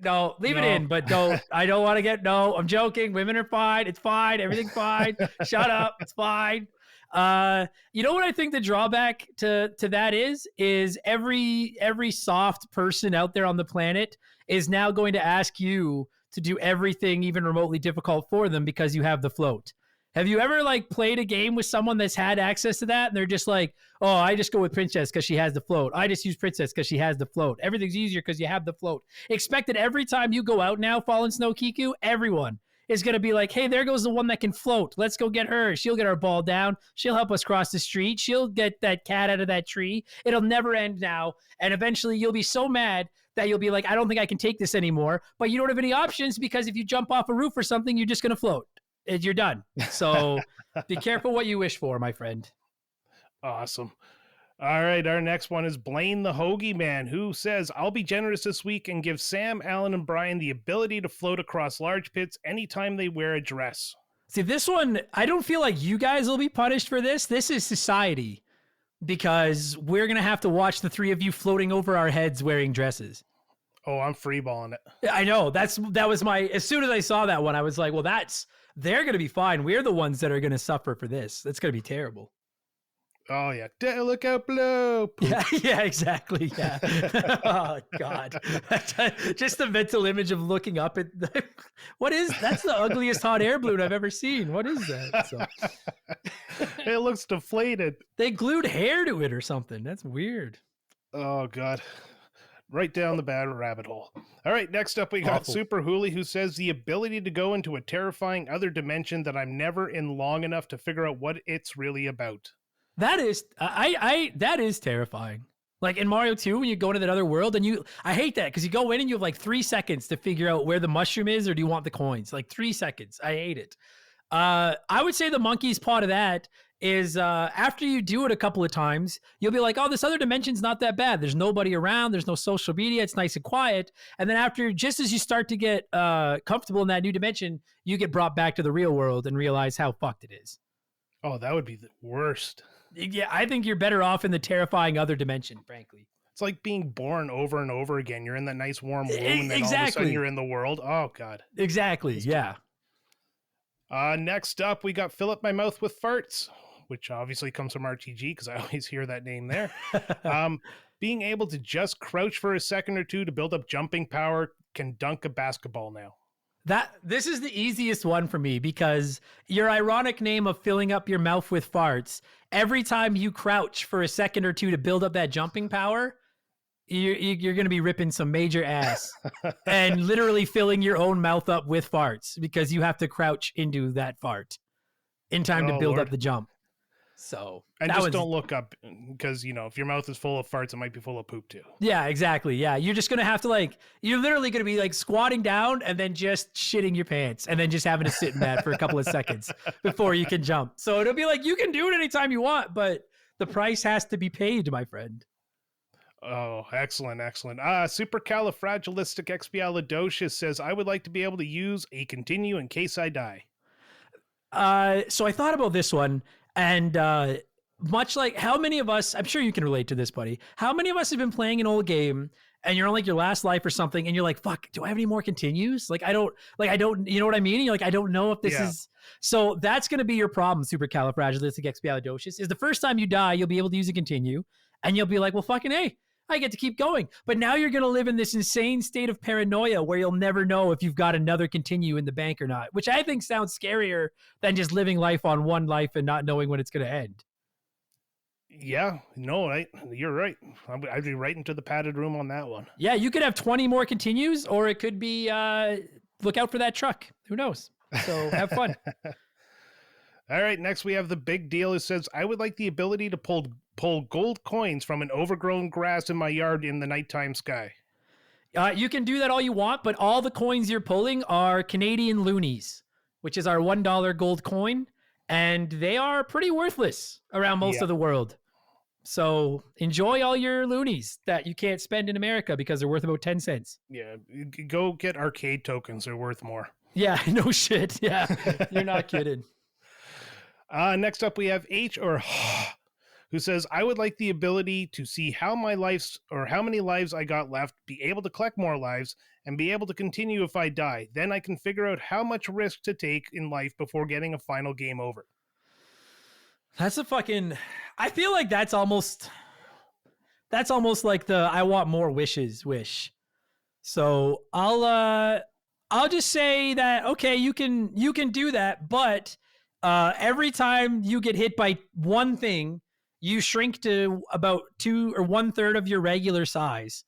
don't leave it in, but I don't want to I'm joking. Women are fine. It's fine. Everything's fine. Shut up. It's fine. You know what I think the drawback to that is every soft person out there on the planet is now going to ask you to do everything even remotely difficult for them because you have the float. Have you ever like played a game with someone that's had access to that and they're just like, oh, I just go with Princess because she has the float. I just use Princess because she has the float. Everything's easier because you have the float. Expect that every time you go out now, Fallen Snow Kiku, everyone is going to be like, hey, there goes the one that can float. Let's go get her. She'll get our ball down. She'll help us cross the street. She'll get that cat out of that tree. It'll never end now. And eventually you'll be so mad that you'll be like, I don't think I can take this anymore. But you don't have any options because if you jump off a roof or something, you're just going to float. You're done. So be careful what you wish for, my friend. Awesome. All right, our next one is Blaine the Hoagie Man, who says, I'll be generous this week and give Sam, Alan, and Brian the ability to float across large pits anytime they wear a dress. See, this one, I don't feel like you guys will be punished for this. This is society because we're going to have to watch the three of you floating over our heads wearing dresses. Oh, I'm freeballing it. I know. That was as soon as I saw that one, I was like, well, they're going to be fine. We're the ones that are going to suffer for this. That's going to be terrible. Oh, yeah. Look out below. Yeah, exactly. Yeah. Oh, God. Just the mental image of looking up at that's the ugliest hot air balloon I've ever seen. What is that? So, it looks deflated. They glued hair to it or something. That's weird. Oh, God. Right down the bad rabbit hole. All right, next up we got Awful. Super Hooli, who says the ability to go into a terrifying other dimension that I'm never in long enough to figure out what it's really about. That is, that is terrifying. Like in Mario 2, when you go into that other world and I hate that because you go in and you have like 3 seconds to figure out where the mushroom is or do you want the coins? Like 3 seconds. I hate it. I would say the monkey's part of that is after you do it a couple of times, you'll be like, oh, this other dimension's not that bad. There's nobody around. There's no social media. It's nice and quiet. And then just as you start to get comfortable in that new dimension, you get brought back to the real world and realize how fucked it is. Oh, that would be the worst. Yeah, I think you're better off in the terrifying other dimension, frankly. It's like being born over and over again. You're in that nice warm womb and then Exactly. all of a sudden you're in the world. Oh, God. Exactly, yeah. Next up, we got Fill Up My Mouth with Farts, which obviously comes from RTG because I always hear that name there. Being able to just crouch for a second or two to build up jumping power, can dunk a basketball now. This is the easiest one for me because your ironic name of filling up your mouth with farts, every time you crouch for a second or two to build up that jumping power, you're going to be ripping some major ass and literally filling your own mouth up with farts because you have to crouch into that fart in time to build up the jump. So and just don't look up because, if your mouth is full of farts, it might be full of poop too. Yeah, exactly. Yeah. You're just going to have to you're literally going to be squatting down and then just shitting your pants and then just having to sit in that for a couple of seconds before you can jump. So it'll be you can do it anytime you want, but the price has to be paid, my friend. Oh, excellent, excellent. Supercalifragilisticexpialidocious says, I would like to be able to use a continue in case I die. So I thought about this one, and much like how many of us, I'm sure you can relate to this, buddy. How many of us have been playing an old game and you're on your last life or something and you're like, fuck, do I have any more continues? I don't, you know what I mean? You're I don't know if this is, so that's going to be your problem. Supercalifragilisticexpialidocious is the first time you die, you'll be able to use a continue and you'll be like, well, fucking hey, I get to keep going. But now you're going to live in this insane state of paranoia where you'll never know if you've got another continue in the bank or not, which I think sounds scarier than just living life on one life and not knowing when it's going to end. Yeah, no, you're right. I'd be right into the padded room on that one. Yeah, you could have 20 more continues, or it could be look out for that truck. Who knows? So have fun. All right, next we have the big deal. It says, I would like the ability to pull gold coins from an overgrown grass in my yard in the nighttime sky. You can do that all you want, but all the coins you're pulling are Canadian loonies, which is our $1 gold coin, and they are pretty worthless around most of the world. So enjoy all your loonies that you can't spend in America because they're worth about 10 cents. Yeah, go get arcade tokens. They're worth more. Yeah, no shit. Yeah, you're not kidding. Next up, we have H or who says, I would like the ability to see how many lives I got left, be able to collect more lives, and be able to continue if I die. Then I can figure out how much risk to take in life before getting a final game over. That's a fucking... I feel like that's almost like the I want more wishes wish. So I'll just say that, okay, you can do that, but every time you get hit by one thing, you shrink to about 2 or 1/3 of your regular size.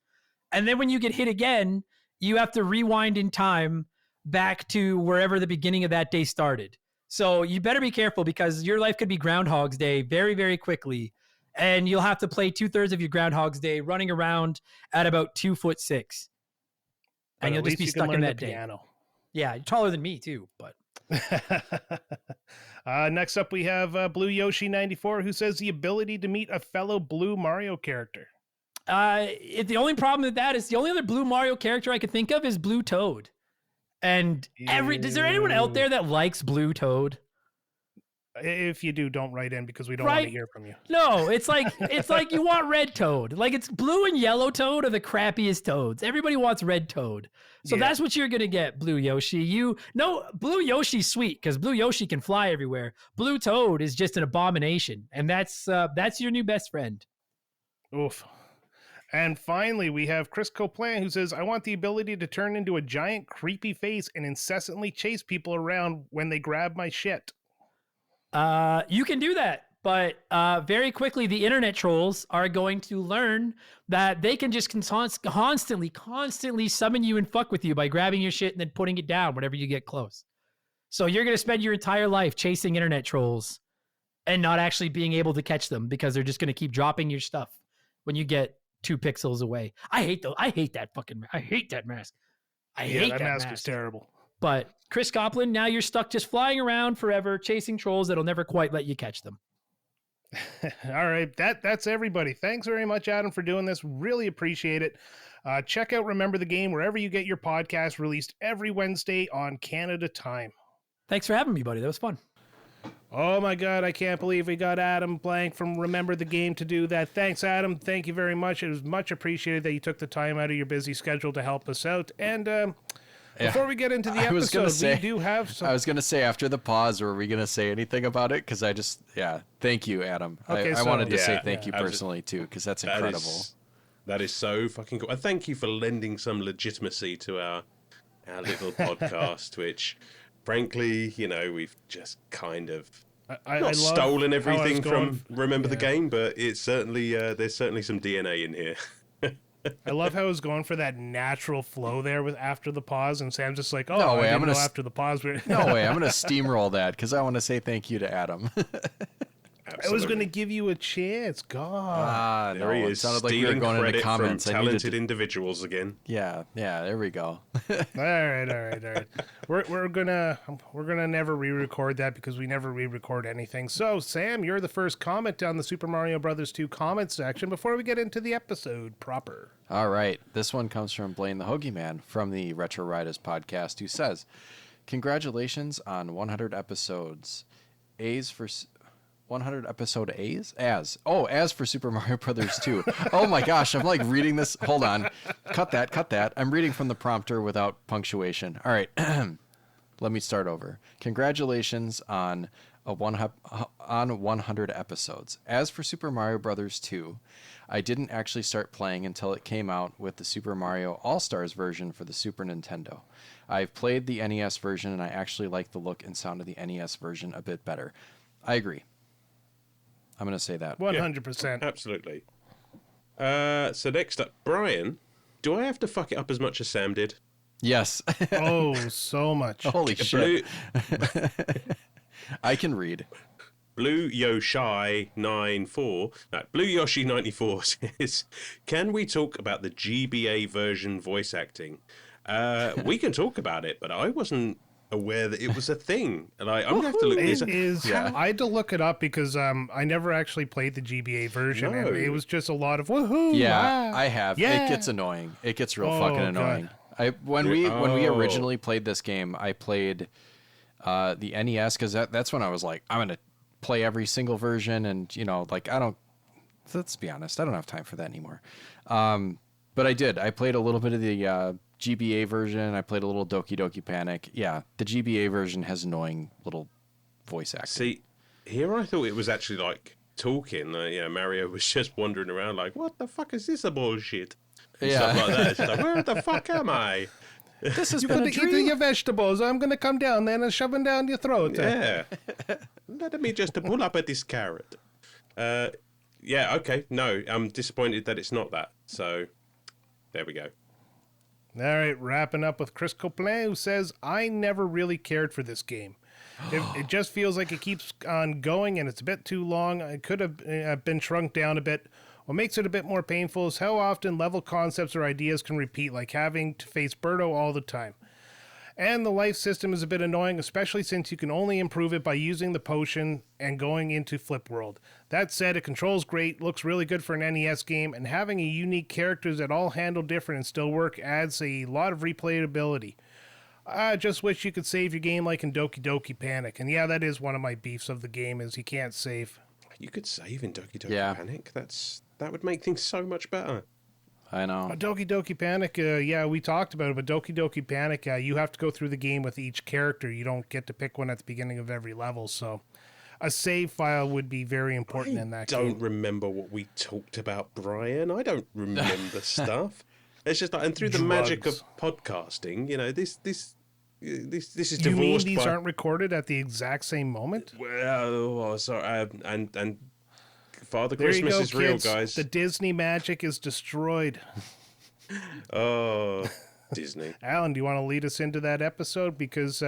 And then when you get hit again, you have to rewind in time back to wherever the beginning of that day started. So you better be careful because your life could be Groundhog's Day very, very quickly. And you'll have to play 2/3 of your Groundhog's Day running around at about 2'6". And you'll just be stuck in that day. Piano. Yeah, you're taller than me too, but. Next up, we have Blue Yoshi 94, who says the ability to meet a fellow Blue Mario character. The only problem with that is the only other Blue Mario character I could think of is Blue Toad. And is there anyone out there that likes Blue Toad? If you do, don't write in because we don't want to hear from you. No, it's like you want Red Toad. Like it's Blue and Yellow Toad are the crappiest toads. Everybody wants Red Toad. So that's what you're gonna get, Blue Yoshi. Blue Yoshi's sweet because Blue Yoshi can fly everywhere. Blue Toad is just an abomination, and that's your new best friend. Oof. And finally, we have Chris Copeland, who says, I want the ability to turn into a giant creepy face and incessantly chase people around when they grab my shit. You can do that, but very quickly, the internet trolls are going to learn that they can just constantly summon you and fuck with you by grabbing your shit and then putting it down whenever you get close. So you're going to spend your entire life chasing internet trolls and not actually being able to catch them because they're just going to keep dropping your stuff when you get 2 pixels away. I hate that mask. I hate that mask. Is terrible. But Chris Copland, now you're stuck just flying around forever, chasing trolls that'll never quite let you catch them. All right, that's everybody. Thanks very much, Adam, for doing this. Really appreciate it. Check out Remember the Game wherever you get your podcast, released every Wednesday on Canada time. Thanks for having me, buddy. That was fun. Oh my God, I can't believe we got Adam Blank from Remember the Game to do that. Thanks, Adam. Thank you very much. It was much appreciated that you took the time out of your busy schedule to help us out. And before we get into the episode, we do have some... I was going to say, after the pause, were we going to say anything about it? Because thank you, Adam. Okay, I wanted to say thank you personally, too, because that's incredible. That is so fucking cool. And thank you for lending some legitimacy to our little podcast, which... Frankly, we've just kind of not stolen everything from Remember the Game, but it's certainly there's certainly some DNA in here. I love how I was going for that natural flow there with after the pause, and Sam's just like, "Oh, no way, I didn't know after the pause." No way, I'm gonna steamroll that because I want to say thank you to Adam. I was going to give you a chance. God. There he is. It sounded like we were going into comments. From talented individuals again. Yeah, there we go. All right. We're gonna never re-record that because we never re-record anything. So, Sam, you're the first comment down the Super Mario Brothers 2 comment section before we get into the episode proper. All right. This one comes from Blaine the Hoagie Man from the Retro Riders podcast, who says, "Congratulations on 100 episodes. A's for 100 episode A's? As for Super Mario Brothers 2. Oh my gosh, I'm like reading this. Hold on. Cut that. I'm reading from the prompter without punctuation. All right. Let me start over. Congratulations on 100 episodes. As for Super Mario Brothers 2, I didn't actually start playing until it came out with the Super Mario All-Stars version for the Super Nintendo. I've played the NES version and I actually like the look and sound of the NES version a bit better. I agree. I'm gonna say that. 100%. Absolutely. So next up, Brian. Do I have to fuck it up as much as Sam did? Yes. Oh, so much. Holy shit. I can read. Blue Yoshi 94. No, Blue Yoshi 94 says, "Can we talk about the GBA version voice acting?" We can talk about it, but I wasn't aware that it was a thing, and I'm gonna have to look this It up. is. Yeah. I had to look it up because I never actually played the GBA version, No. and it was just a lot of woohoo. Yeah, ah, I have. yeah. It gets annoying. It gets real Oh, fucking God. annoying. When we Oh. originally played this game, I played the NES because that's when I was like, I'm gonna play every single version, and like I don't. Let's be honest, I don't have time for that anymore. But I did. I played a little bit of the GBA version. I played a little Doki Doki Panic. Yeah, the GBA version has annoying little voice acting. See, here I thought it was actually like talking. Mario was just wandering around like, "What the fuck is this a bullshit?" And Yeah. stuff like that. It's like, where the fuck am I? This has You're been going a to eat dream. your vegetables. I'm going to come down there and shove them down your throat. Yeah. Let me just pull up at this carrot. Yeah, okay. No, I'm disappointed that it's not that. So, there we go. All right, wrapping up with Chris Coplin, who says, "I never really cared for this game. It just feels like it keeps on going, and it's a bit too long. It could have been shrunk down a bit. What makes it a bit more painful is how often level concepts or ideas can repeat, like having to face Birdo all the time. And the life system is a bit annoying, especially since you can only improve it by using the potion and going into Flip World. That said, it controls great, looks really good for an NES game, and having a unique characters that all handle different and still work adds a lot of replayability. I just wish you could save your game like in Doki Doki Panic." And yeah, that is one of my beefs of the game, is you can't save. You could save in Doki Doki Yeah. Panic. That would make things so much better. I know. Doki Doki Panic, yeah, we talked about it, but Doki Doki Panic, you have to go through the game with each character. You don't get to pick one at the beginning of every level, so a save file would be very important in that Don't game. remember what we talked about, Brian. I don't remember stuff. It's just like, and through the magic of podcasting, this is You mean divorced these by. aren't recorded at the exact same moment? Well, sorry, and Father There you Christmas go, is real, kids. guys. The Disney magic is destroyed. Oh, Disney. Alan, do you want to lead us into that episode? Because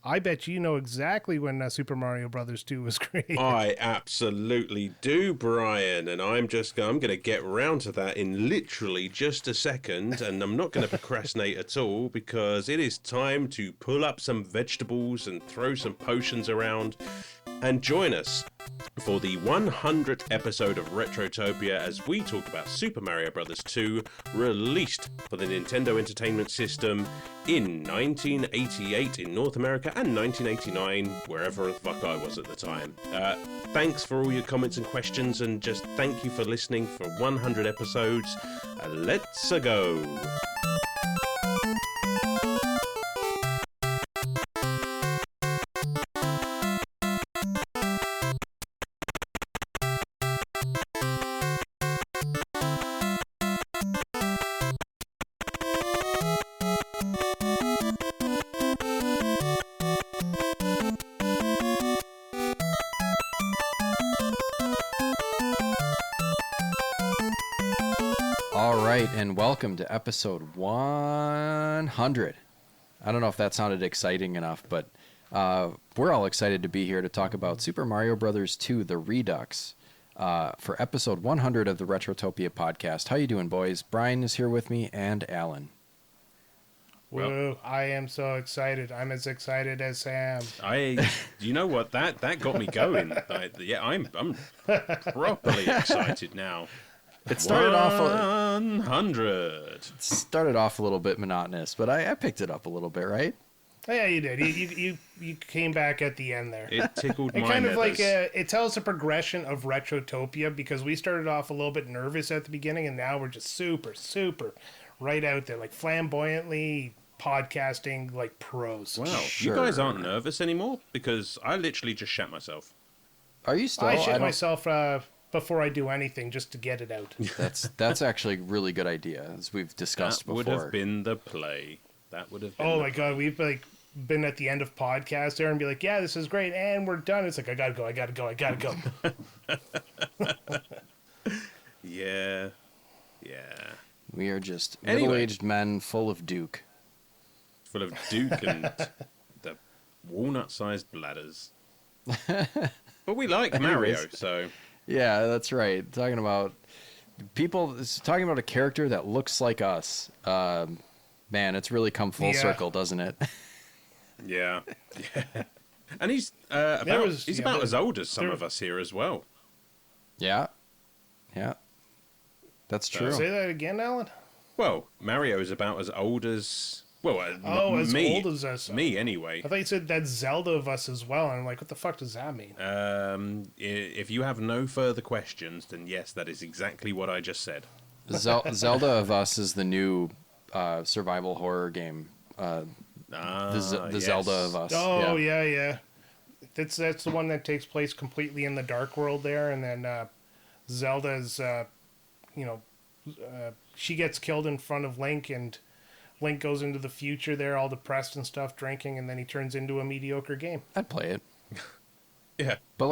I bet you know exactly when Super Mario Brothers 2 was created. I absolutely do, Brian, and I'm going to get round to that in literally just a second, and I'm not going to procrastinate at all, because it is time to pull up some vegetables and throw some potions around, and join us for the 100th episode of Retrotopia as we talk about Super Mario Bros. 2, released for the Nintendo Entertainment System in 1988 in North America and 1989 wherever the fuck I was at the time. Thanks for all your comments and questions, and just thank you for listening for 100 episodes. Let's go. All right, and welcome to episode 100. I don't know if that sounded exciting enough, but we're all excited to be here to talk about Super Mario Bros. 2, The Redux, for episode 100 of the Retrotopia podcast. How you doing, boys? Brian is here with me, and Alan. Whoa, I am so excited. I'm as excited as Sam. You know what? That got me going. I'm properly excited now. It started off 100. a little bit monotonous, but I picked it up a little bit, right? Yeah, you did. You came back at the end there. It tickled It my kind of like nethers. it tells a progression of Retrotopia, because we started off a little bit nervous at the beginning, and now we're just super right out there, like flamboyantly podcasting like pros. Wow, Sure. you guys aren't nervous anymore? Because I literally just shat myself. Are you still? I don't- shit myself before I do anything just to get it out. That's actually a really good idea, as we've discussed That would before. have been the play. That would have been Oh my god, we've been at the end of podcasts there and be like, yeah, this is great, and we're done. It's like, I gotta go. Yeah. Yeah. We are just Anyway. middle-aged men full of Duke. Full of Duke and the walnut-sized bladders. But we like Mario, so... Yeah, that's right. Talking about a character that looks like us. Man, it's really come full circle, doesn't it? Yeah. And he's about as old as some there- of us here as well. Yeah. That's true. Say that again, Alan. Well, Mario is about as old as... Well, As me. old as us. Me, anyway. I thought you said that's Zelda of us as well, and I'm like, what the fuck does that mean? If you have no further questions, then yes, that is exactly what I just said. Zelda of Us is the new survival horror game. The Yes. Zelda of Us. Oh yeah. That's the one that takes place completely in the dark world there, and then Zelda's, she gets killed in front of Link, and Link goes into the future there, all depressed and stuff, drinking, and then he turns into a mediocre game. I'd play it. Yeah. But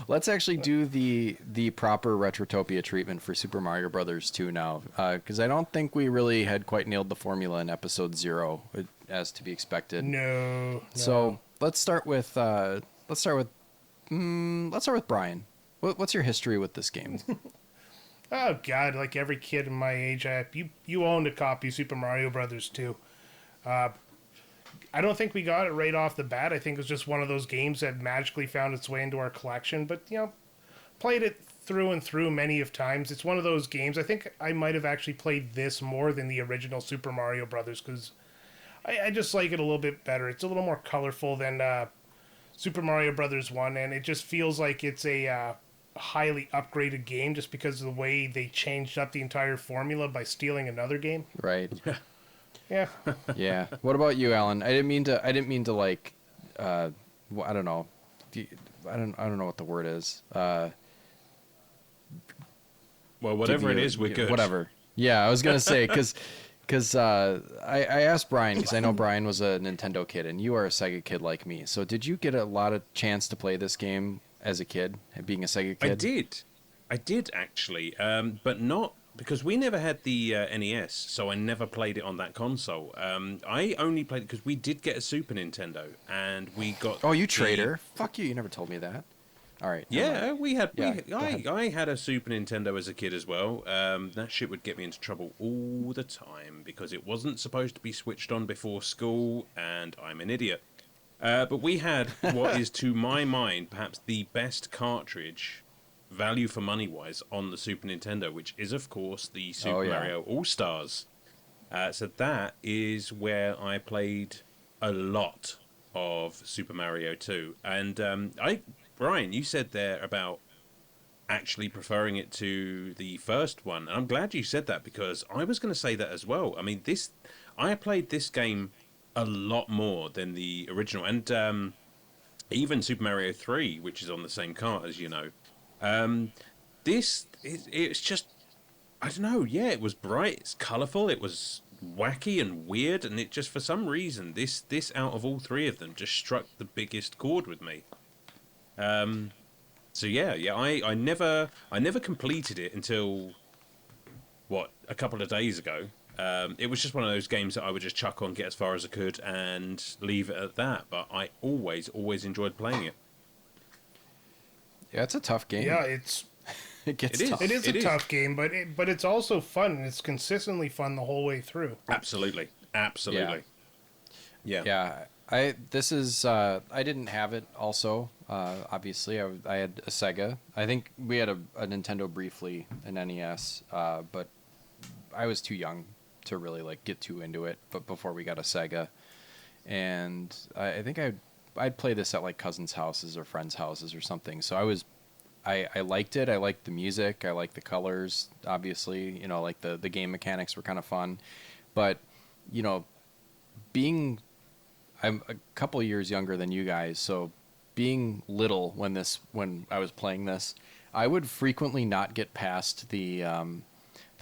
let's actually do the proper Retrotopia treatment for Super Mario Brothers 2 now, because I don't think we really had quite nailed the formula in episode 0, as to be expected. No. So let's start with Brian. What's your history with this game? Oh God! Like every kid in my age, you owned a copy of Super Mario Brothers 2. I don't think we got it right off the bat. I think it was just one of those games that magically found its way into our collection. But played it through and through many of times. It's one of those games. I think I might have actually played this more than the original Super Mario Brothers because I just like it a little bit better. It's a little more colorful than Super Mario Brothers 1, and it just feels like it's a highly upgraded game just because of the way they changed up the entire formula by stealing another game. Right. Yeah. Yeah. What about you, Alan? I didn't mean to like, I don't know. I don't know what the word is. Well, whatever it is, we're good. Whatever. Yeah, I was gonna say because I asked Brian because I know Brian was a Nintendo kid and you are a Sega kid like me. So did you get a lot of chance to play this game as a kid, being a Sega kid? I did actually, but not because we never had the NES, so I never played it on that console. I only played it because we did get a Super Nintendo, and we got. Oh, you traitor! Fuck you! You never told me that. All right. Yeah, we had. Yeah, go ahead. I had a Super Nintendo as a kid as well. That shit would get me into trouble all the time because it wasn't supposed to be switched on before school, and I'm an idiot. But we had what is, to my mind, perhaps the best cartridge, value for money wise, on the Super Nintendo, which is, of course, the Super Mario All-Stars. So that is where I played a lot of Super Mario 2. And Brian, you said there about actually preferring it to the first one. And I'm glad you said that because I was going to say that as well. I mean, I played this game a lot more than the original, and even Super Mario 3, which is on the same cart, as you know. It's just, I don't know, yeah, it was bright, it's colourful, it was wacky and weird, and it just, for some reason, this out of all three of them just struck the biggest chord with me. So yeah, I never completed it until, a couple of days ago. It was just one of those games that I would just chuck on, get as far as I could, and leave it at that. But I always enjoyed playing it. Yeah, it's a tough game. Yeah, It gets tough. It is a tough game, but it's also fun, and it's consistently fun the whole way through. Absolutely. Yeah. I didn't have it also. Obviously, I had a Sega. I think we had a Nintendo briefly, an NES, but I was too young to really get too into it. But before we got a Sega, and I think I'd play this at cousins' houses or friends' houses or something. So I liked it. I liked the music. I liked the colors. Obviously, the game mechanics were kind of fun, but I'm a couple years younger than you guys, so being little when I was playing this, I would frequently not get past the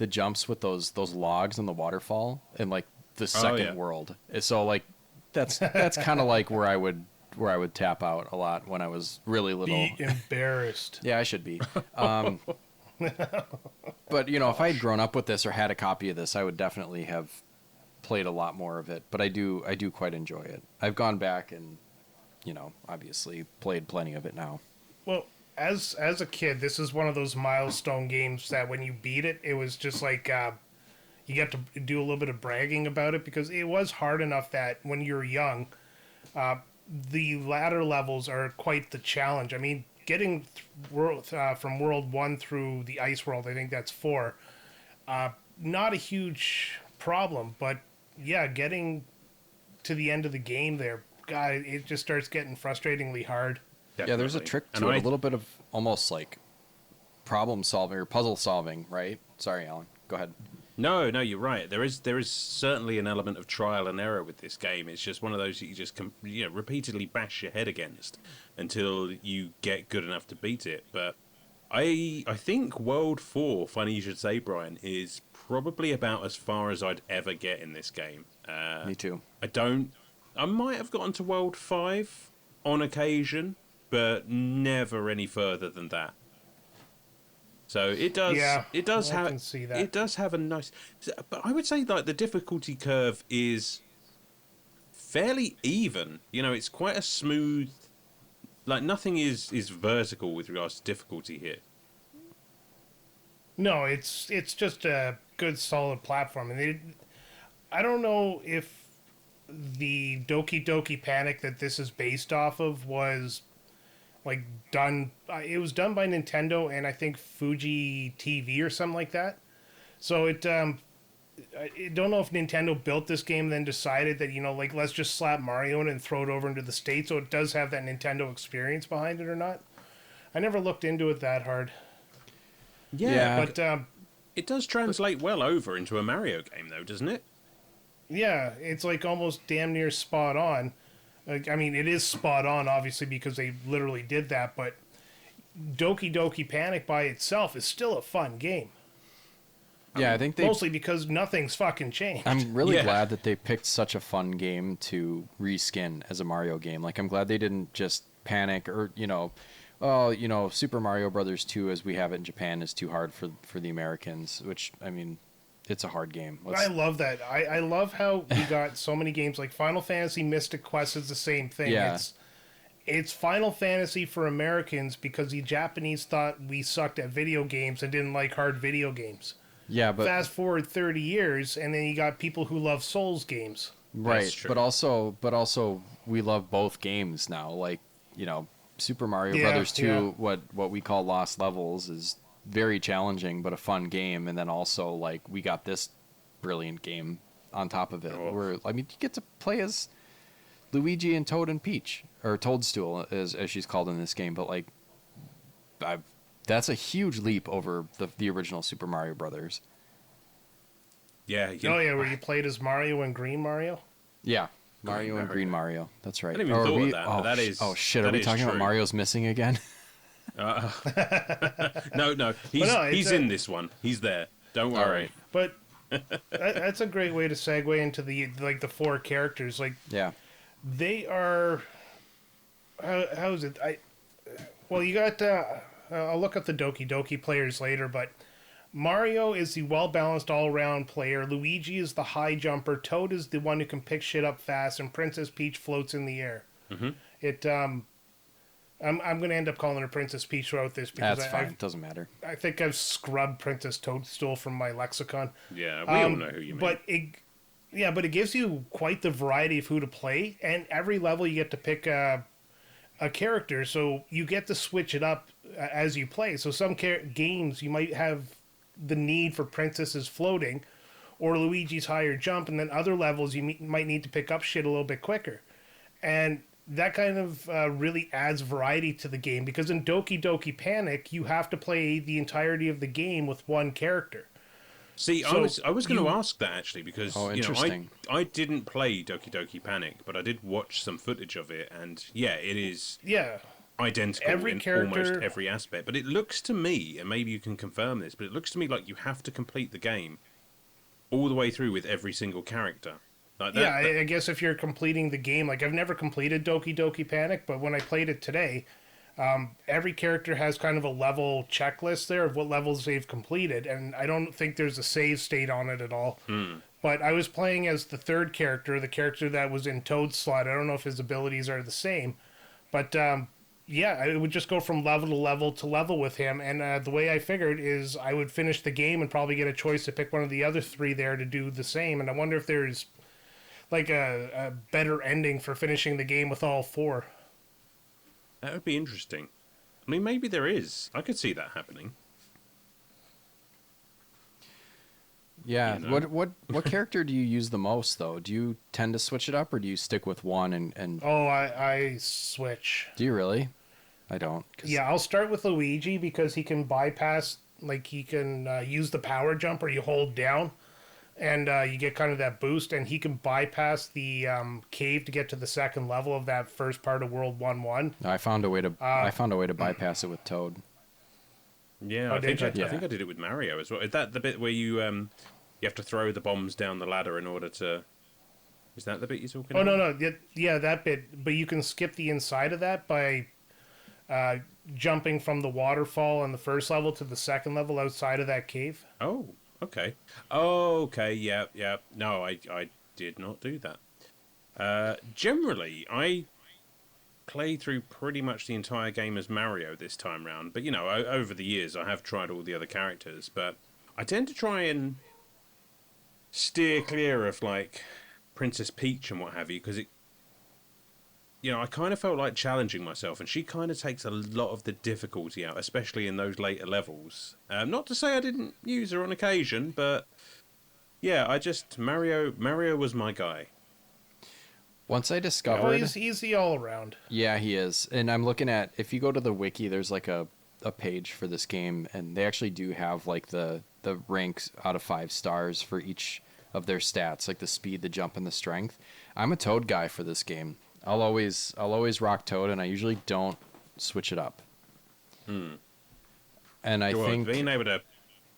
jumps with those logs in the waterfall, and the second world. So like that's kind of like where I would tap out a lot when I was really little. Be embarrassed. Yeah, I should be. But you know, if I had grown up with this or had a copy of this, I would definitely have played a lot more of it. But I do quite enjoy it. I've gone back and, you know, obviously played plenty of it now. Well, as a kid, this is one of those milestone games that when you beat it, it was just like you get to do a little bit of bragging about it, because it was hard enough that when you're young, the latter levels are quite the challenge. I mean, getting from World 1 through the Ice World, I think that's 4, not a huge problem, but yeah, getting to the end of the game there, God, it just starts getting frustratingly hard. Definitely. Yeah, there's a trick to it, a little bit of almost like problem solving or puzzle solving, right? Sorry, Alan. Go ahead. No, you're right. There is certainly an element of trial and error with this game. It's just one of those that you just repeatedly bash your head against until you get good enough to beat it. But I think World 4, funny you should say, Brian, is probably about as far as I'd ever get in this game. Me too. I might have gotten to World 5 on occasion, but never any further than that. So it does. Yeah, it does I have. can see that. It does have a nice. But I would say like the difficulty curve is fairly even. You know, it's quite a smooth. Like nothing is vertical with regards to difficulty here. No, it's just a good solid platform, and I don't know if the Doki Doki Panic that this is based off of was like done. It was done by Nintendo and I think Fuji TV or something like that. So I don't know if Nintendo built this game and then decided that, you know, like let's just slap Mario in and throw it over into the States, so it does have that Nintendo experience behind it or not. I never looked into it that hard. Yeah, but it does translate well over into a Mario game, though, doesn't it? yeah, it's like almost damn near spot on. I mean, it is spot on, obviously, because they literally did that, but Doki Doki Panic by itself is still a fun game. Yeah, I think mostly because nothing's fucking changed. I'm really glad that they picked such a fun game to reskin as a Mario game. Like, I'm glad they didn't just panic or, you know, oh, you know, Super Mario Brothers 2 as we have it in Japan is too hard for the Americans, which, I mean, it's a hard game. I love that. I love how we got so many games like Final Fantasy Mystic Quest is the same thing. Yeah. It's Final Fantasy for Americans because the Japanese thought we sucked at video games and didn't like hard video games. Yeah, but fast forward 30 years and then you got people who love Souls games. Right, but also we love both games now. Like, you know, Super Mario Brothers 2, what we call Lost Levels, is very challenging but a fun game, and then also like we got this brilliant game on top of it. Where I mean, you get to play as Luigi and Toad and Peach, or Toadstool as she's called in this game, but like that's a huge leap over the original Super Mario Brothers. Yeah. Where you played as Mario and Green Mario? Yeah. Mario and Green Mario. That's right. I didn't even thought of that. But that is. Oh shit! Are we talking about Mario's missing again? No. He's in this one. He's there. Don't worry. But that's a great way to segue into the 4 characters. Like, yeah, they are. How is it? You got. I'll look up the Doki Doki players later, but Mario is the well-balanced all-around player. Luigi is the high jumper. Toad is the one who can pick shit up fast, and Princess Peach floats in the air. Mm-hmm. I'm going to end up calling her Princess Peach throughout this because that's fine. It doesn't matter. I think I've scrubbed Princess Toadstool from my lexicon. Yeah, we all know who you mean. But it gives you quite the variety of who to play, and every level you get to pick a character, so you get to switch it up as you play. So some games you might have the need for Princess's floating or Luigi's higher jump, and then other levels you might need to pick up shit a little bit quicker. And that kind of really adds variety to the game, because in Doki Doki Panic, you have to play the entirety of the game with one character. See, so I was going to ask that actually, because interesting. I didn't play Doki Doki Panic, but I did watch some footage of it, and it is identical in almost every aspect. But it looks to me, and maybe you can confirm this, but it looks to me like you have to complete the game all the way through with every single character. Like that, Yeah, I guess if you're completing the game, like I've never completed Doki Doki Panic, but when I played it today, every character has kind of a level checklist there of what levels they've completed, and I don't think there's a save state on it at all. But I was playing as the third character, the character that was in Toad's slot. I don't know if his abilities are the same, but yeah, it would just go from level to level to level with him. And the way I figured is I would finish the game and probably get a choice to pick one of the other three there to do the same. And I wonder if there's like a better ending for finishing the game with all four. that would be interesting. I mean, maybe there is. I could see that happening. Yeah. You know? What character do you use the most though? Do you tend to switch it up, or do you stick with one and Oh, I switch. do you really? I don't. 'Cause- Yeah, I'll start with Luigi because he can bypass, like he can use the power jump or you hold down and you get kind of that boost, and he can bypass the cave to get to the second level of that first part of World 1-1. I found a way to bypass it with Toad. Yeah, Oh, I think did you? I think I did it with Mario as well. Is that the bit where you have to throw the bombs down the ladder in order to? Is that the bit you're talking Oh, about? no. Yeah, that bit. But you can skip the inside of that by jumping from the waterfall on the first level to the second level outside of that cave. Oh, okay. Oh, okay. Yeah. No, I did not do that. Generally, I play through pretty much the entire game as Mario this time round. But, you know, over the years, I have tried all the other characters. But I tend to try and steer clear of, like, Princess Peach and what have you, because I kind of felt like challenging myself, and she kind of takes a lot of the difficulty out, especially in those later levels. Not to say I didn't use her on occasion, but yeah, Mario was my guy. Once I discovered, Oh, he's the all around. yeah, he is. And I'm looking at, if you go to the wiki, there's like a page for this game, and they actually do have like the ranks out of 5 stars for each of their stats, like the speed, the jump, and the strength. I'm a Toad guy for this game. I'll always rock Toad, and I usually don't switch it up. And I think being able to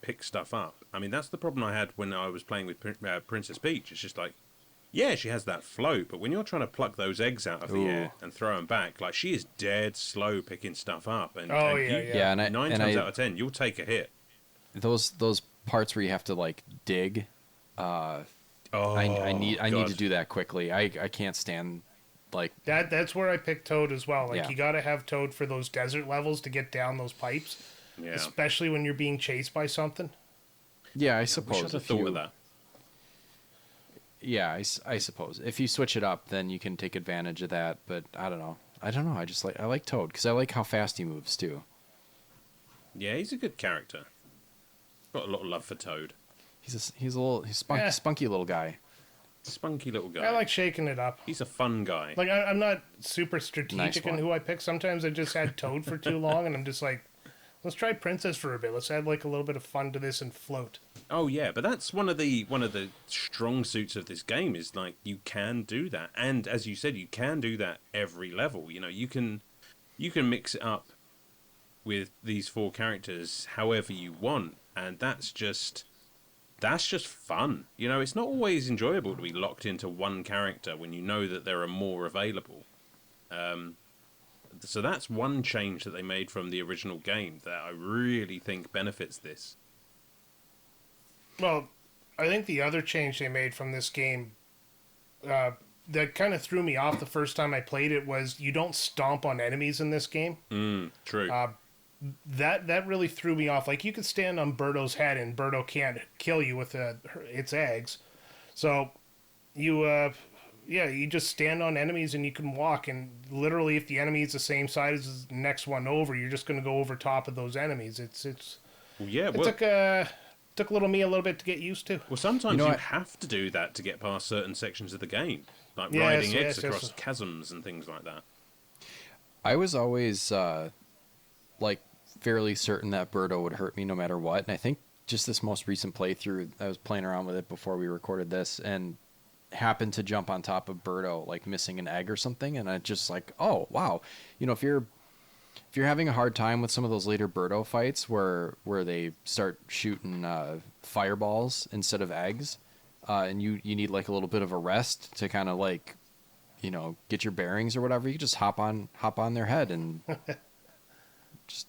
pick stuff up. I mean, that's the problem I had when I was playing with Princess Peach. It's just like, yeah, she has that float, but when you're trying to pluck those eggs out of the air and throw them back, like, she is dead slow picking stuff up. And, Oh, and yeah, you, yeah, and I, 9 and times I, out of 10, you'll take a hit. those parts where you have to like dig. I need to do that quickly. I can't stand like That's where I picked Toad as well. Like, Yeah. you got to have Toad for those desert levels to get down those pipes, Yeah. especially when you're being chased by something. yeah. I Wish suppose I'd have if thought you of that. yeah, I suppose if you switch it up, then you can take advantage of that. But I don't know. I like Toad because I like how fast he moves too. Yeah, he's a good character. Got a lot of love for Toad. He's spunky little guy. Spunky little guy. I like shaking it up. He's a fun guy. Like, I'm not super strategic in one. who I pick. Sometimes I just had Toad for too long, and I'm just like, let's try Princess for a bit. Let's add like a little bit of fun to this and float. Oh yeah, but that's one of the strong suits of this game is like you can do that, and as you said, you can do that every level. You know, you can mix it up with these 4 characters however you want, and that's just fun. You know, it's not always enjoyable to be locked into one character when you know that there are more available. So that's one change that they made from the original game that I really think benefits this. Well, I think the other change they made from this game that kind of threw me off the first time I played it was you don't stomp on enemies in this game. True. That really threw me off. Like, you could stand on Birdo's head and Birdo can't kill you with its eggs. So you just stand on enemies and you can walk, and literally if the enemy is the same size as the next one over, you're just going to go over top of those enemies. It took me a little bit to get used to. Well, sometimes You know you what? have to do that to get past certain sections of the game, like Yes, riding eggs yes, across yes. chasms and things like that. I was always like fairly certain that Birdo would hurt me no matter what, and I think just this most recent playthrough, I was playing around with it before we recorded this, and happened to jump on top of Birdo, like missing an egg or something, and I just like, oh wow, you know, if you're having a hard time with some of those later Birdo fights where they start shooting fireballs instead of eggs, and you need like a little bit of a rest to kind of like, you know, get your bearings or whatever, you just hop on their head and just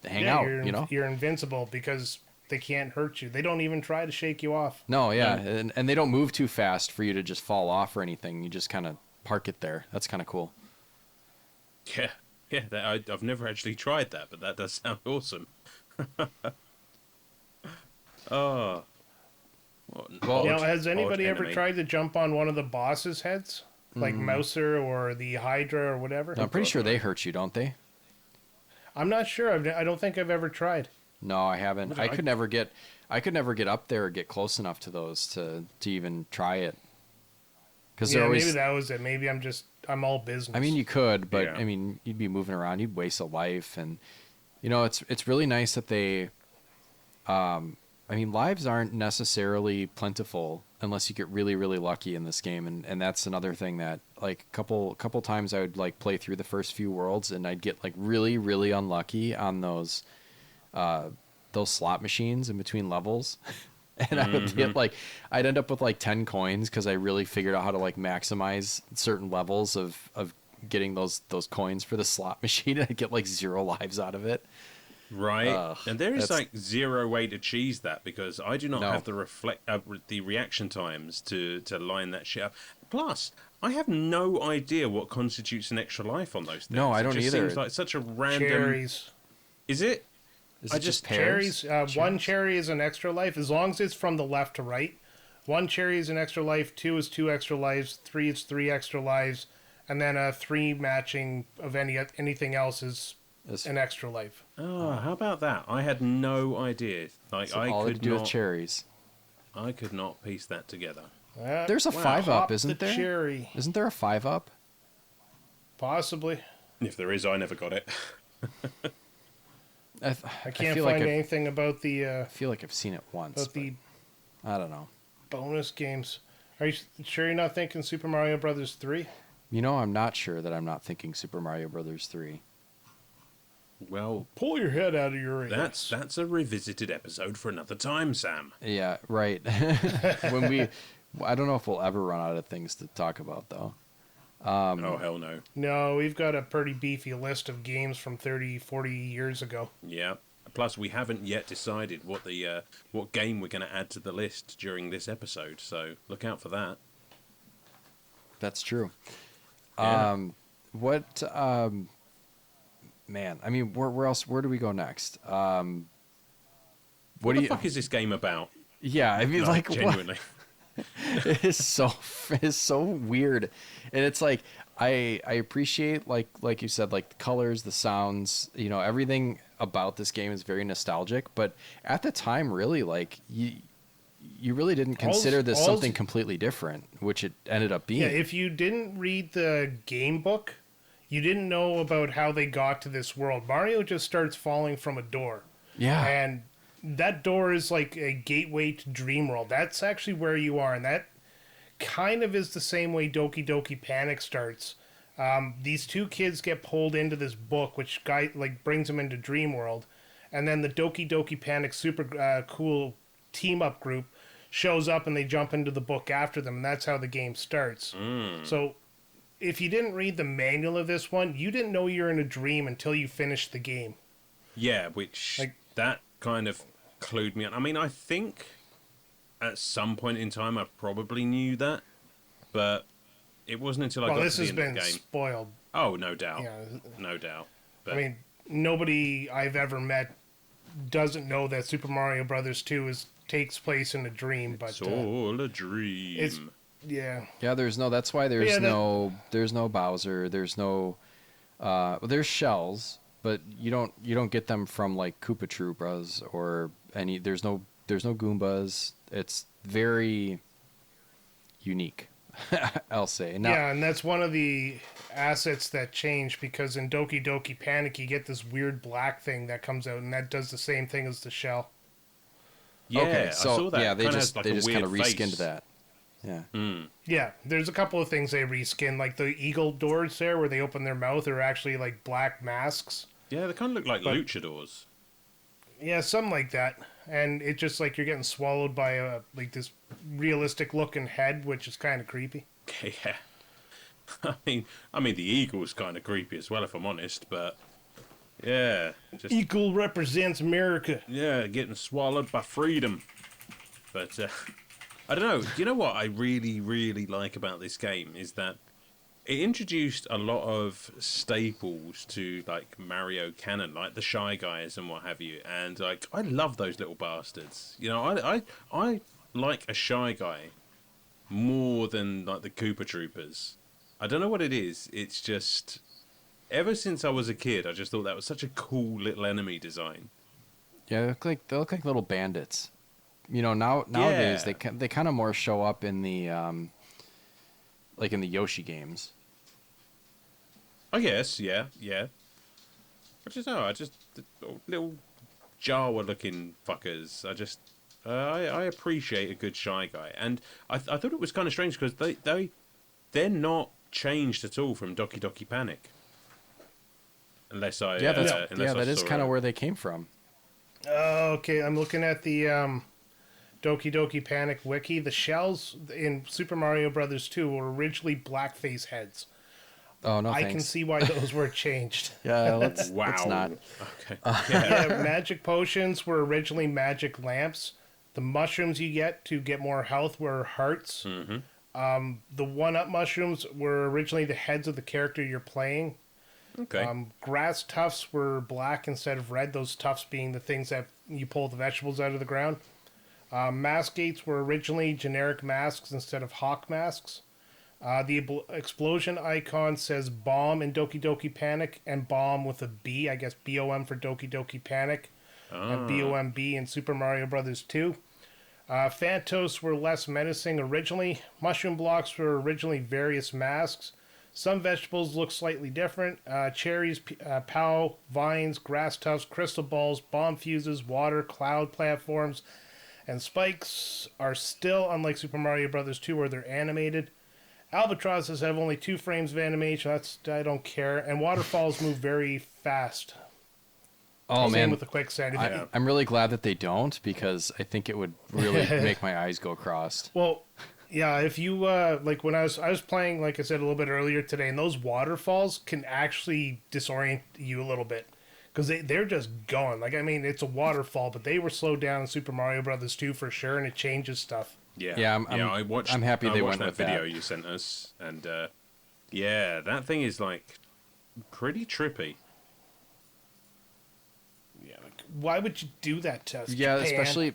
hang out. You know, you're invincible because they can't hurt you. They don't even try to shake you off. No, yeah, and they don't move too fast for you to just fall off or anything. You just kind of park it there. That's kind of cool. Yeah, I've never actually tried that, but that does sound awesome. Oh. Well, Now, has anybody ever enemy. tried to jump on one of the boss's heads? Like Mouser or the Hydra or whatever? I'm pretty sure they hurt you, don't they? I'm not sure. I don't think I've ever tried. No, I haven't. I could never get up there or get close enough to those to even try it. Because Yeah, they're always. maybe that was it. Maybe I'm all business. I mean, you could, but Yeah. I mean, you'd be moving around. You'd waste a life, and you know, it's really nice that they. I mean, lives aren't necessarily plentiful unless you get really, really lucky in this game, and that's another thing that like couple times I would like play through the first few worlds, and I'd get like really, really unlucky on those slot machines in between levels. And I would get like, I'd end up with like 10 coins because I really figured out how to like maximize certain levels of getting those coins for the slot machine. And I'd get like 0 lives out of it. Right, and there is like zero way to cheese that because I do not No. have the reaction times to line that shit up. Plus, I have no idea what constitutes an extra life on those things. No, I don't it just either. Seems like such a random. cherries. Is it? Is I it just- pears? Cherries. One cherry is an extra life as long as it's from the left to right. 1 cherry is an extra life. 2 is 2 extra lives. 3 is 3 extra lives, and then 3 matching of anything else is an extra life. Oh, how about that? I had no idea. Like So I all to could do with not. cherries. I could not piece that together. There's a 5-up, Pop isn't the there? Cherry. Isn't there a 5-up? Possibly. If there is, I never got it. I can't feel find like anything about the I feel like I've seen it once. about the but I don't know. bonus games. Are you sure you're not thinking Super Mario Brothers 3? You know, I'm not sure that I'm not thinking Super Mario Brothers 3. Well, Pull your head out of your ass. that's a revisited episode for another time, Sam. Yeah, right. I don't know if we'll ever run out of things to talk about, though. Oh hell no. No, we've got a pretty beefy list of games from 30, 40 years ago. Yeah. Plus, we haven't yet decided what game we're going to add to the list during this episode. So look out for that. That's true. Yeah. Man, I mean, where else? Where do we go next? What What do the you? fuck is this game about? Yeah, I mean, No, like, what? genuinely. It's so weird, and it's like I appreciate like you said, like the colors, the sounds, you know, everything about this game is very nostalgic. But at the time, really, like you really didn't consider this all's- something completely different, which it ended up being. Yeah, if you didn't read the game book, you didn't know about how they got to this world. Mario just starts falling from a door. Yeah. And that door is like a gateway to Dream World. That's actually where you are, and that kind of is the same way Doki Doki Panic starts. These 2 kids get pulled into this book, which brings them into Dream World, and then the Doki Doki Panic super cool team up group shows up, and they jump into the book after them, and that's how the game starts. So if you didn't read the manual of this one, you didn't know you're in a dream until you finished the game. Yeah, which that kind of clued me on. I mean, I think at some point in time I probably knew that, but it wasn't until I got This to the has end of been the game. spoiled. Oh, no doubt. Yeah. No doubt. But I mean, nobody I've ever met doesn't know that Super Mario Brothers 2 takes place in a dream, but it's all a dream. it's yeah. Yeah, that's why there's Yeah, there's no Bowser, there's no there's shells, but you don't get them from like Koopa Troopas or there's no Goombas. It's very unique, I'll say. Now, Yeah, and that's one of the assets that change, because in Doki Doki Panic you get this weird black thing that comes out, and that does the same thing as the shell. Yeah, okay, I so saw that. yeah, they Kinda just has, like, they a just kind of weird reskinned face. that. Yeah. Yeah, there's a couple of things they reskin, like the eagle doors there where they open their mouth are actually like black masks. Yeah, they kind of look like But- luchadors. Yeah, something like that. and it's just like you're getting swallowed by a like this realistic looking head, which is kind of creepy. Yeah. I mean, the eagle's kind of creepy as well, if I'm honest. But yeah, just Eagle represents America. yeah, getting swallowed by freedom. But I don't know. Do you know what I really, really like about this game is that it introduced a lot of staples to like Mario canon, like the Shy Guys and what have you. And like, I love those little bastards. You know, I like a Shy Guy more than like the Koopa Troopers. I don't know what it is. It's just ever since I was a kid, I just thought that was such a cool little enemy design. Yeah, they look like little bandits. You know, nowadays Yeah. they kind of more show up in the like in the Yoshi games. I guess, yeah. I just little Jawa-looking fuckers. I appreciate a good Shy Guy, and I thought it was kind of strange because they're not changed at all from Doki Doki Panic. Unless I That is kind of where they came from. Okay, I'm looking at the Doki Doki Panic wiki. The shells in Super Mario Brothers 2 were originally blackface heads. Oh no, I thanks. can see why those were changed. Yeah, let's Wow. not. Okay. Yeah, magic potions were originally magic lamps. The mushrooms you get to get more health were hearts. Mm-hmm. The one-up mushrooms were originally the heads of the character you're playing. Okay. Grass tufts were black instead of red, those tufts being the things that you pull the vegetables out of the ground. Mask gates were originally generic masks instead of hawk masks. The explosion icon says bomb in Doki Doki Panic and bomb with a B, I guess BOM for Doki Doki Panic, and BOMB in Super Mario Brothers 2. Phantos were less menacing originally. Mushroom blocks were originally various masks. Some vegetables look slightly different. Cherries, pow, vines, grass tufts, crystal balls, bomb fuses, water, cloud platforms, and spikes are still, unlike Super Mario Brothers 2 where they're animated. Albatrosses have only 2 frames of animation. I don't care. And waterfalls move very fast. Oh Same man, with the quicksand. I'm really glad that they don't because I think it would really make my eyes go crossed. Well, yeah, if you like when I was playing, like I said a little bit earlier today, and those waterfalls can actually disorient you a little bit because they're just going. Like, I mean, it's a waterfall, but they were slowed down in Super Mario Brothers 2 for sure, and it changes stuff. Yeah, I'm happy they went that with video that. you sent us, and yeah, that thing is like pretty trippy. Yeah, like, why would you do that to us? Yeah, Japan? especially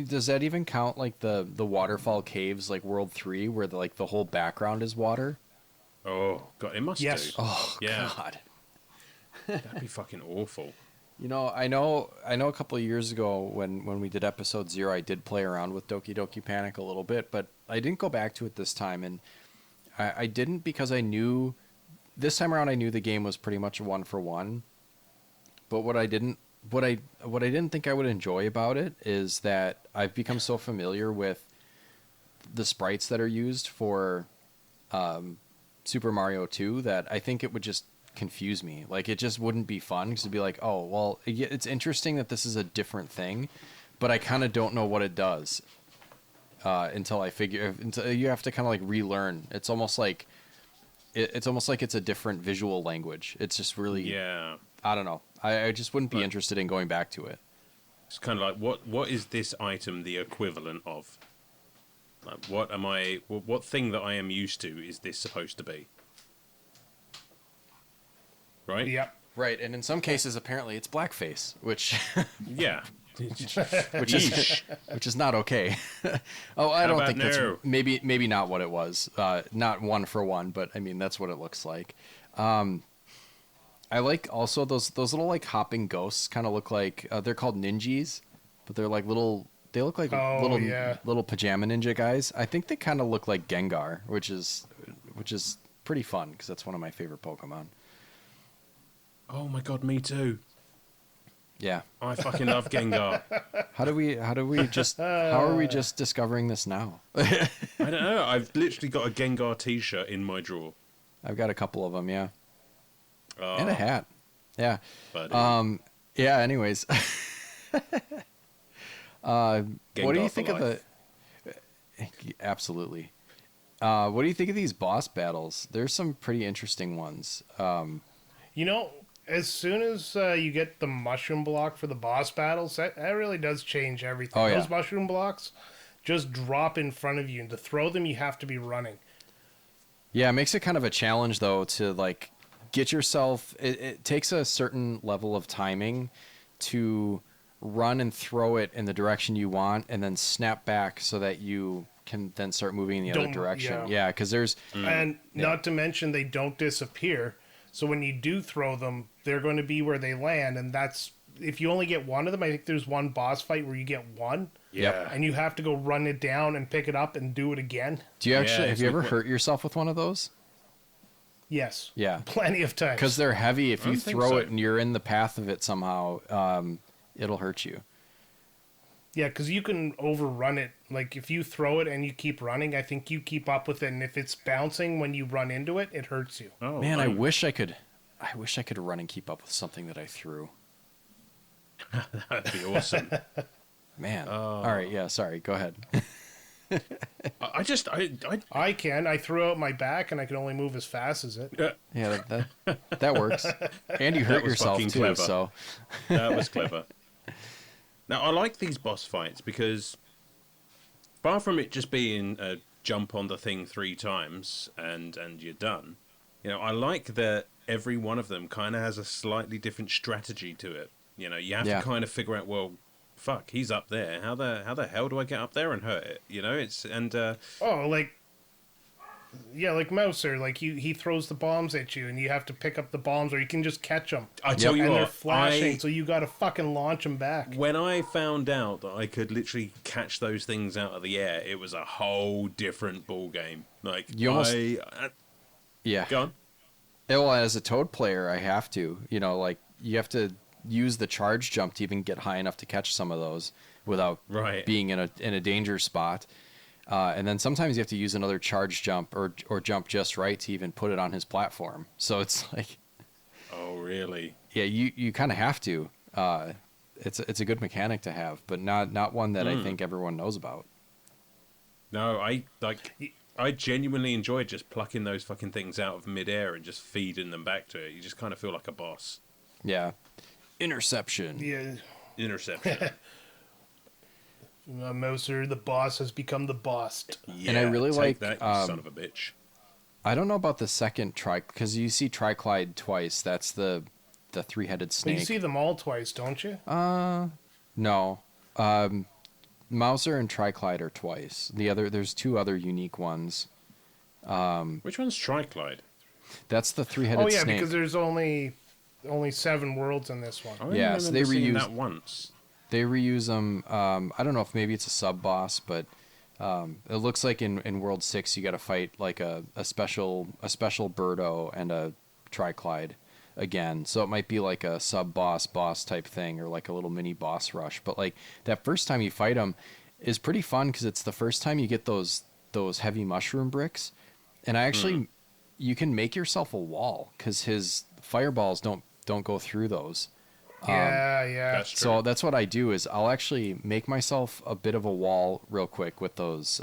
does that even count like the waterfall caves like World 3 where the whole background is water? Oh god, it must Yes. do. Oh Yeah. god. That'd be fucking awful. You know, I know a couple of years ago when we did episode 0, I did play around with Doki Doki Panic a little bit, but I didn't go back to it this time, and I didn't because I knew this time around I knew the game was pretty much a 1-for-1. But what I didn't think I would enjoy about it is that I've become so familiar with the sprites that are used for Super Mario 2 that I think it would just confuse me. Like, it just wouldn't be fun because it'd be like, oh, well, it's interesting that this is a different thing, but I kind of don't know what it does until you have to kind of like relearn. It's almost like it's a different visual language. It's just really, Yeah. I don't know. I just wouldn't be interested in going back to it. It's kind of like what is this item the equivalent of? Like, what thing that I am used to is this supposed to be? Right? Yep. Right, and in some cases, apparently, it's blackface, which Yeah. which is not okay. Oh, I How don't about think that's no? maybe not what it was. Not 1-for-1, but I mean that's what it looks like. I like also those little like hopping ghosts. Kind of look like they're called ninjas, but they're like little. They look like little pajama ninja guys. I think they kind of look like Gengar, which is pretty fun because that's one of my favorite Pokemon. Oh my god, me too. Yeah. I fucking love Gengar. How are we just discovering this now? I don't know. I've literally got a Gengar t-shirt in my drawer. I've got a couple of them, yeah. Oh, And a hat. Yeah. buddy. Yeah, anyways. What do you off think of alive. Absolutely. What do you think of these boss battles? There's some pretty interesting ones. You know, as soon as you get the mushroom block for the boss battles, that really does change everything. Oh, yeah. Those mushroom blocks just drop in front of you, and to throw them, you have to be running. Yeah, it makes it kind of a challenge though to like get yourself. It takes a certain level of timing to run and throw it in the direction you want, and then snap back so that you can then start moving in the other Don't- direction. yeah. Yeah, because there's And not to mention, they don't disappear. So when you do throw them, they're going to be where they land, and that's if you only get one of them. I think there's one boss fight where you get one, Yeah. and you have to go run it down and pick it up and do it again. Do you actually have it's you like ever what- hurt yourself with one of those? Yes. Yeah. Plenty of times. Because they're heavy. If I you don't think throw so. it and you're in the path of it somehow, it'll hurt you. Yeah, because you can overrun it. Like, if you throw it and you keep running, I think you keep up with it. And if it's bouncing when you run into it, it hurts you. Oh, Man, I wish I could run and keep up with something that I threw. that'd be awesome. Man. Oh. All right. Yeah. Sorry. Go ahead. I can. I threw out my back, and I can only move as fast as it. Yeah. That works. And you hurt was yourself fucking too. clever. So. That was clever. Now, I like these boss fights because, far from it just being a jump on the thing 3 times and you're done, you know, I like that every one of them kind of has a slightly different strategy to it. You know, you have Yeah. to kind of figure out, well, fuck, he's up there. How the hell do I get up there and hurt it? You know, it's Oh, like Mouser. Like, he throws the bombs at you, and you have to pick up the bombs, or you can just catch them. I tell you And they're what, flashing, so you got to fucking launch them back. when I found out that I could literally catch those things out of the air, it was a whole different ball game. Like, You almost- Yeah. go on. Well, as a Toad player, I have to. You know, like you have to use the charge jump to even get high enough to catch some of those without Right. being in a danger spot. And then sometimes you have to use another charge jump or jump just right to even put it on his platform. So it's like, Oh, really? yeah, you kind of have to. It's a good mechanic to have, but not one that I think everyone knows about. No, I genuinely enjoyed just plucking those fucking things out of midair and just feeding them back to it. You just kind of feel like a boss. Yeah, interception. Yeah. Interception. Mouser, the boss, has become the boss. Yeah, And I really take like, that, you son of a bitch. I don't know about the second because you see Triclide twice. That's the 3-headed But snake. you see them all twice, don't you? No. Mouser and Triclide are twice. There's 2 other unique ones. Which one's Triclide? That's the 3-headed Oh yeah, snake. because there's only 7 worlds in this one. I Yeah, remember so they seeing reused- that once. They reuse them. I don't know if maybe it's a sub boss, but it looks like in World 6 you got to fight like a special Birdo and a Triclide again. So it might be like a sub boss type thing, or like a little mini boss rush. But like that first time you fight them is pretty fun because it's the first time you get those heavy mushroom bricks, and I actually you can make yourself a wall because his fireballs don't go through those. Yeah. That's true. So that's what I do is I'll actually make myself a bit of a wall real quick with those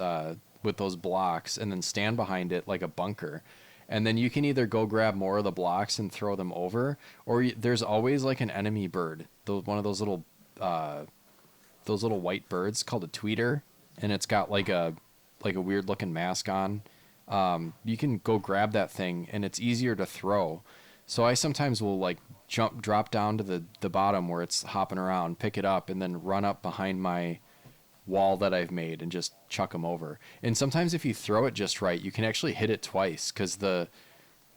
blocks, and then stand behind it like a bunker. And then you can either go grab more of the blocks and throw them over, or there's always like an enemy bird, one of those little white birds called a tweeter, and it's got like a weird looking mask on. You can go grab that thing, and it's easier to throw. So I sometimes will like drop down to the bottom where it's hopping around, pick it up, and then run up behind my wall that I've made and just chuck them over. And sometimes if you throw it just right, you can actually hit it twice because the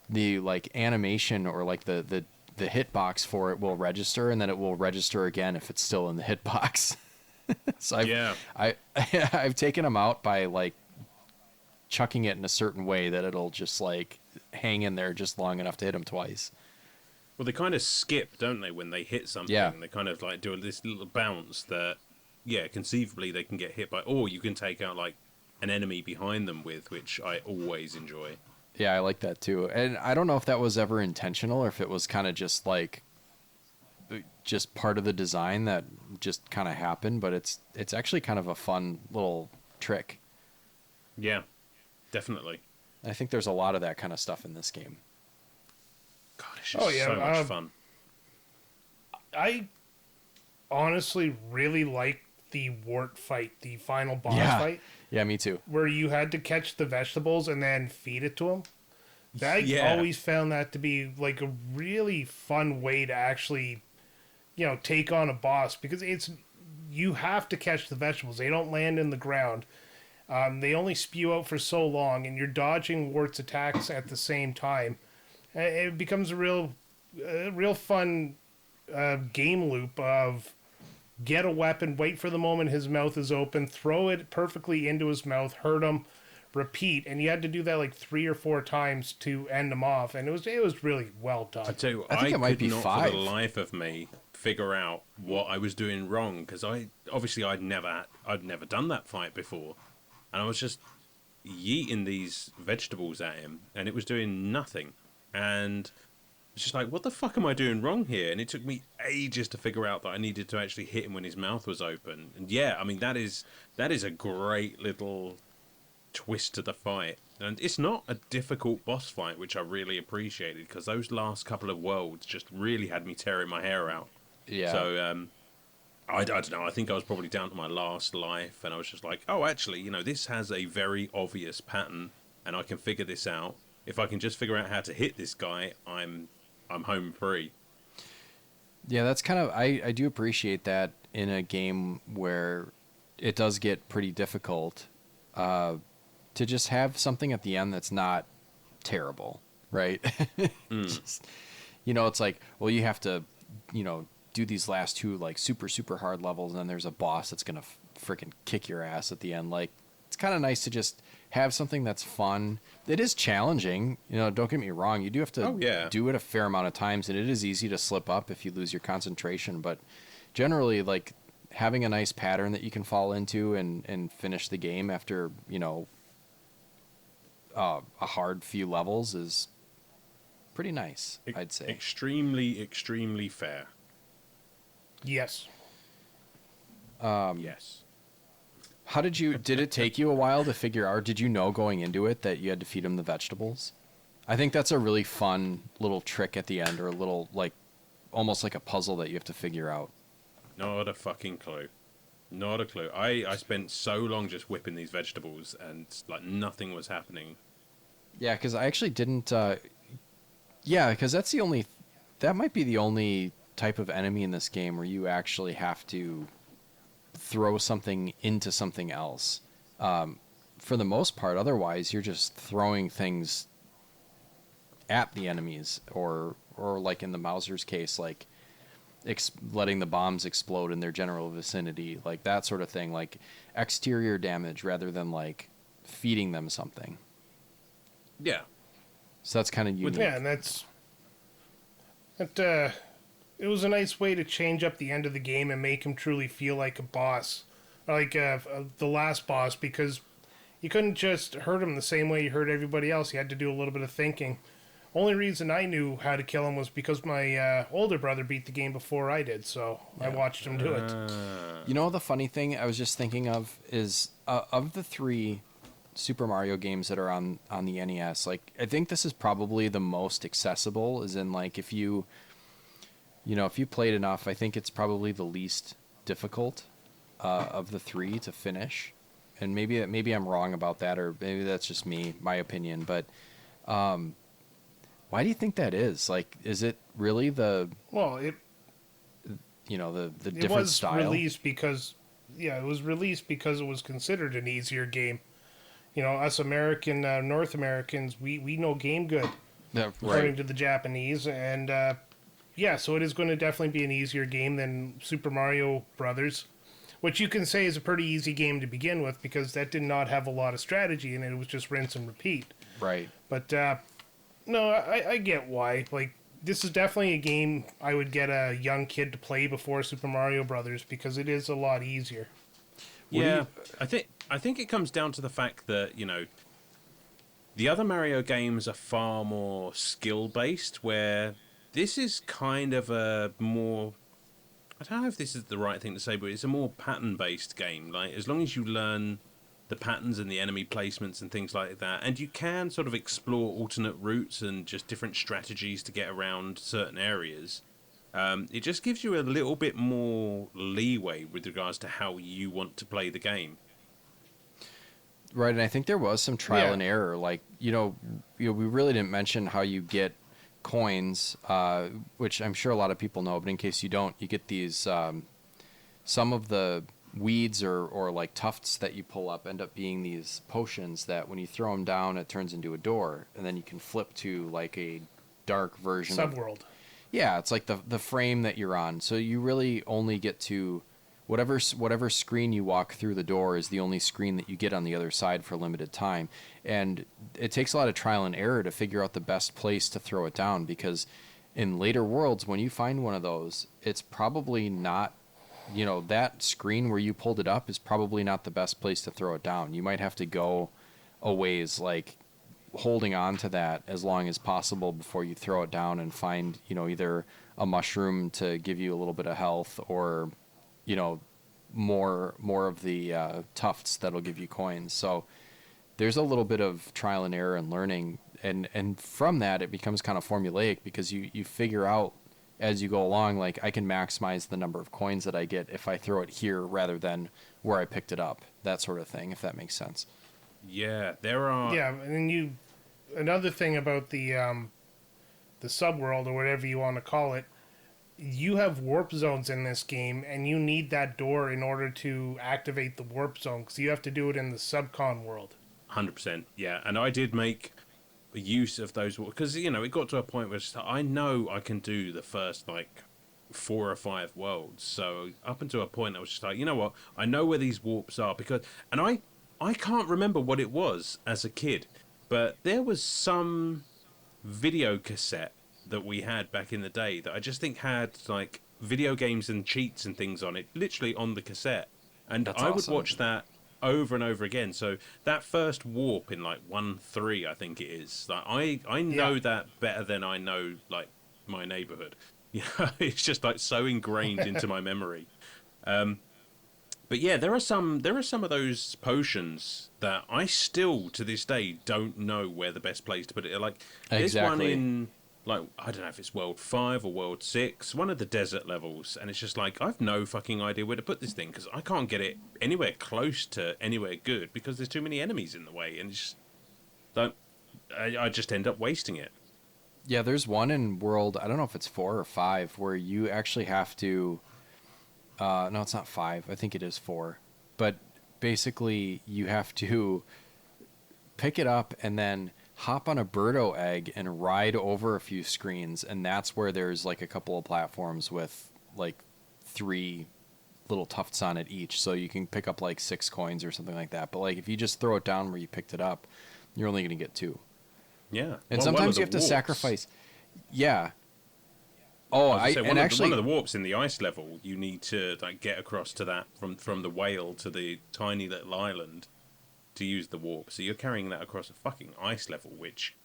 like animation or like the hitbox for it will register, and then it will register again if it's still in the hitbox. So I've taken them out by like chucking it in a certain way that it'll just like hang in there just long enough to hit them twice. Well, they kind of skip, don't they, when they hit something? Yeah. They kind of like do this little bounce that, yeah, conceivably they can get hit by, or you can take out like an enemy behind them with, which I always enjoy. Yeah, I like that too. And I don't know if that was ever intentional or if it was kind of just like just part of the design that just kind of happened, but it's actually kind of a fun little trick. Yeah, definitely. I think there's a lot of that kind of stuff in this game. God, it's just so much fun. I honestly really like the Wart fight, the final boss fight. Yeah, me too. Where you had to catch the vegetables and then feed it to him. I always found that to be like a really fun way to actually, take on a boss, because you have to catch the vegetables. They don't land in the ground. They only spew out for so long, and you're dodging Wart's attacks at the same time. It becomes a real fun game loop of get a weapon, wait for the moment his mouth is open, throw it perfectly into his mouth, hurt him, repeat, and you had to do that like 3 or 4 times to end him off, and it was really well done. I tell you, I think it might be not 5. for the life of me figure out what I was doing wrong, because I'd never done that fight before, and I was just yeeting these vegetables at him, and it was doing nothing, and it's just like, what the fuck am I doing wrong here? And it took me ages to figure out that I needed to actually hit him when his mouth was open. And yeah, I mean, that is a great little twist to the fight. And it's not a difficult boss fight, which I really appreciated, because those last couple of worlds just really had me tearing my hair out. Yeah. So, I don't know, I think I was probably down to my last life, and I was just like, oh, actually, this has a very obvious pattern, and I can figure this out. If I can just figure out how to hit this guy, I'm home free. Yeah, that's kind of... I do appreciate that in a game where it does get pretty difficult, to just have something at the end that's not terrible, right? Just, it's like, well, you have to, do these last 2, like, super, super hard levels, and then there's a boss that's going to freaking kick your ass at the end. Like, it's kind of nice to just have something that's fun. It is challenging, don't get me wrong. You do have to do it a fair amount of times, and it is easy to slip up if you lose your concentration. But generally, like, having a nice pattern that you can fall into and finish the game after, a hard few levels is pretty nice, I'd say. Extremely, extremely fair. Yes. Yes. How did it take you a while to figure out, did you know going into it that you had to feed him the vegetables? I think that's a really fun little trick at the end, or a little, like, almost like a puzzle that you have to figure out. Not a fucking clue. Not a clue. I spent so long just whipping these vegetables, and, like, nothing was happening. Yeah, because I actually didn't, because that might be the only type of enemy in this game where you actually have to throw something into something else. For the most part, otherwise you're just throwing things at the enemies, or like in the Mauser's case, like letting the bombs explode in their general vicinity, like that sort of thing, like exterior damage rather than like feeding them something. Yeah. So that's kind of unique. Yeah, and it was a nice way to change up the end of the game and make him truly feel like a boss, like the last boss, because you couldn't just hurt him the same way you hurt everybody else. You had to do a little bit of thinking. Only reason I knew how to kill him was because my older brother beat the game before I did, so I watched him do it. The funny thing I was just thinking of is, of the 3 Super Mario games that are on the NES, like, I think this is probably the most accessible, as in, like, if you played enough, I think it's probably the least difficult of the 3 to finish. And maybe I'm wrong about that, or maybe that's just my opinion. But why do you think that is? Like, is it really the different style? It was released because it was considered an easier game. Us American North Americans, we know game good, according to the Japanese, and so it is going to definitely be an easier game than Super Mario Brothers, which you can say is a pretty easy game to begin with, because that did not have a lot of strategy in it. It was just rinse and repeat. Right. But no, I get why. Like, this is definitely a game I would get a young kid to play before Super Mario Brothers, because it is a lot easier. Yeah, I think it comes down to the fact that, the other Mario games are far more skill-based, where This is kind of a more... I don't know if this is the right thing to say, but it's a more pattern-based game. Like, as long as you learn the patterns and the enemy placements and things like that, and you can sort of explore alternate routes and just different strategies to get around certain areas, it just gives you a little bit more leeway with regards to how you want to play the game. Right, and I think there was some trial and error. Like, we really didn't mention how you get coins, which I'm sure a lot of people know, but in case you don't, you get these, some of the weeds or like tufts that you pull up end up being these potions that when you throw them down, it turns into a door, and then you can flip to like a dark version Subworld. Yeah, it's like the frame that you're on. So you really only get to whatever screen you walk through the door is the only screen that you get on the other side for a limited time. And it takes a lot of trial and error to figure out the best place to throw it down, because in later worlds, when you find one of those, it's probably not, that screen where you pulled it up is probably not the best place to throw it down. You might have to go a ways, like holding on to that as long as possible before you throw it down and find, either a mushroom to give you a little bit of health or, more of the tufts that'll give you coins. So there's a little bit of trial and error and learning. And from that, it becomes kind of formulaic, because you figure out as you go along, like, I can maximize the number of coins that I get if I throw it here rather than where I picked it up, that sort of thing, if that makes sense. Yeah, there are... Yeah, and then another thing about the subworld, or whatever you want to call it, you have warp zones in this game, and you need that door in order to activate the warp zone, because you have to do it in the Subcon world. 100%, yeah. And I did make use of those, because, it got to a point where I know I can do the first, 4 or 5 worlds. So up until a point, I was just like, you know what? I know where these warps are, and I can't remember what it was as a kid, but there was some video cassette that we had back in the day that I just think had video games and cheats and things on it, literally on the cassette. And That's I awesome. would watch that over and over again. So that first warp in 1-3, I think it is. I know that better than I know my neighborhood. It's just so ingrained into my memory. But yeah, there are some of those potions that I still to this day don't know where the best place to put it. There's one in I don't know if it's World 5 or World 6, one of the desert levels, and it's just I've no fucking idea where to put this thing, because I can't get it anywhere close to anywhere good because there's too many enemies in the way, and it's just I just end up wasting it. Yeah, there's one in World, I don't know if it's 4 or 5, where you actually have to... no, it's not 5. I think it is 4. But basically, you have to pick it up and then hop on a Birdo egg and ride over a few screens, and that's where there's a couple of platforms with 3 little tufts on it each, so you can pick up 6 coins or something like that. But if you just throw it down where you picked it up, you're only going to get 2. Yeah, and sometimes you have to sacrifice. Yeah. Oh, one of the warps in the ice level, you need to get across to that from the whale to the tiny little island to use the warp. So you're carrying that across a fucking ice level, which,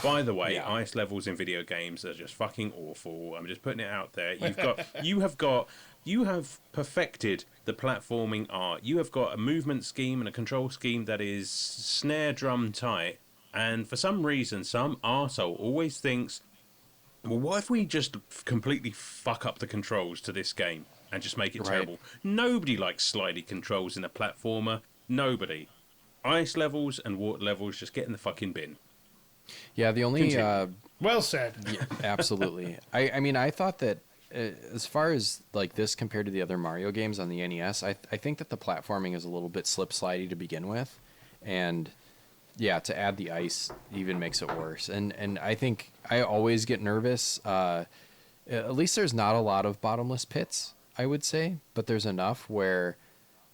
by the way, Yeah. ice levels in video games are just fucking awful. I'm just putting it out there. You have perfected the platforming art. You have got a movement scheme and a control scheme that is snare drum tight. And for some reason, some arsehole always thinks, well, what if we just completely fuck up the controls to this game and just make it terrible? Nobody likes slidey controls in a platformer. Nobody. Ice levels and water levels, just get in the fucking bin. Yeah, the only... Well said. Yeah, absolutely. I mean, I thought that as far as this compared to the other Mario games on the NES, I think that the platforming is a little bit slip-slidey to begin with. And... yeah, to add the ice even makes it worse. And I think I always get nervous. At least there's not a lot of bottomless pits, I would say. But there's enough where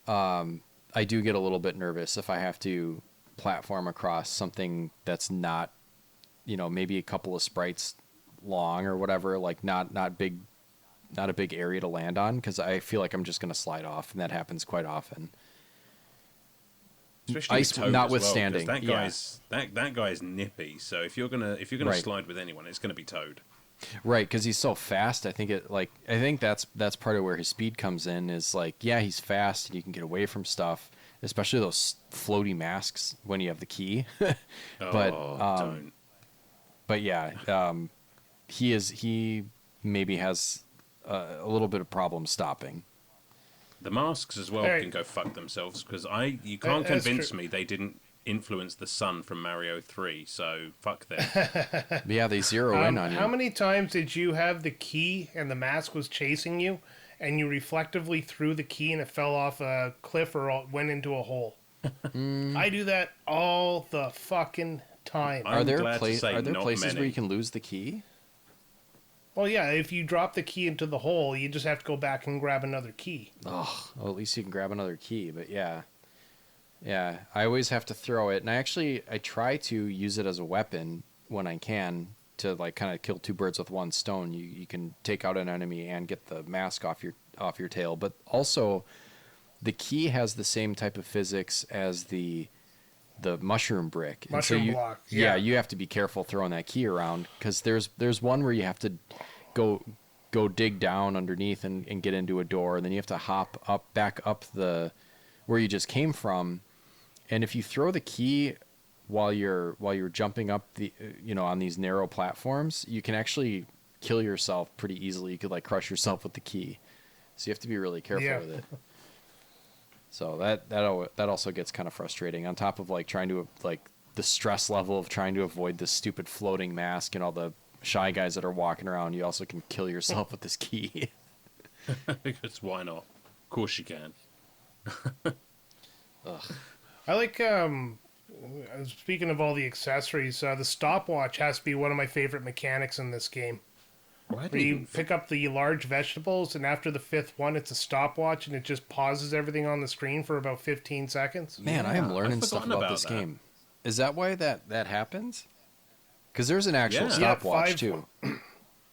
I do get a little bit nervous if I have to platform across something that's not, maybe a couple of sprites long or whatever. Not a big area to land on, because I feel like I'm just going to slide off. And that happens quite often. Especially ice notwithstanding, that guy's nippy. So if you're gonna Right. slide with anyone, it's gonna be Toad. Right, because he's so fast. I think that's part of where his speed comes in. Is like, yeah, he's fast and you can get away from stuff, especially those floaty masks when you have the key. Don't. But yeah, he maybe has a little bit of problem stopping. The masks as well can go fuck themselves because you can't convince me they didn't influence the sun from Mario 3, so fuck them. But yeah, they zero in on you. How many times did you have the key and the mask was chasing you, and you reflectively threw the key and it fell off a cliff or went into a hole? I do that all the fucking time. Are there glad to say not places many. where you can lose the key? Well, yeah, if you drop the key into the hole, you just have to go back and grab another key. Oh, well, at least you can grab another key. But yeah, I always have to throw it, and I try to use it as a weapon when I can to like kind of kill two birds with one stone. You can take out an enemy and get the mask off your tail, but also the key has the same type of physics as the mushroom brick. And Mushroom block. Yeah, you have to be careful throwing that key around because there's one where you have to go dig down underneath and get into a door, and then you have to hop back up the where you just came from. And if you throw the key while you're jumping up the on these narrow platforms, you can actually kill yourself pretty easily. You could like crush yourself with the key. So you have to be really careful with it. So that also gets kind of frustrating. On top of like trying to like the stress level of trying to avoid this stupid floating mask and all the shy guys that are walking around, you also can kill yourself with this key. Because why not? Of course you can. I like, speaking of all the accessories, the stopwatch has to be one of my favorite mechanics in this game. Where you pick up the large vegetables, and after the fifth one, it's a stopwatch, and it just pauses everything on the screen for about 15 seconds. Man, I am learning stuff about this game. Is that why that happens? Because there's an actual stopwatch, too.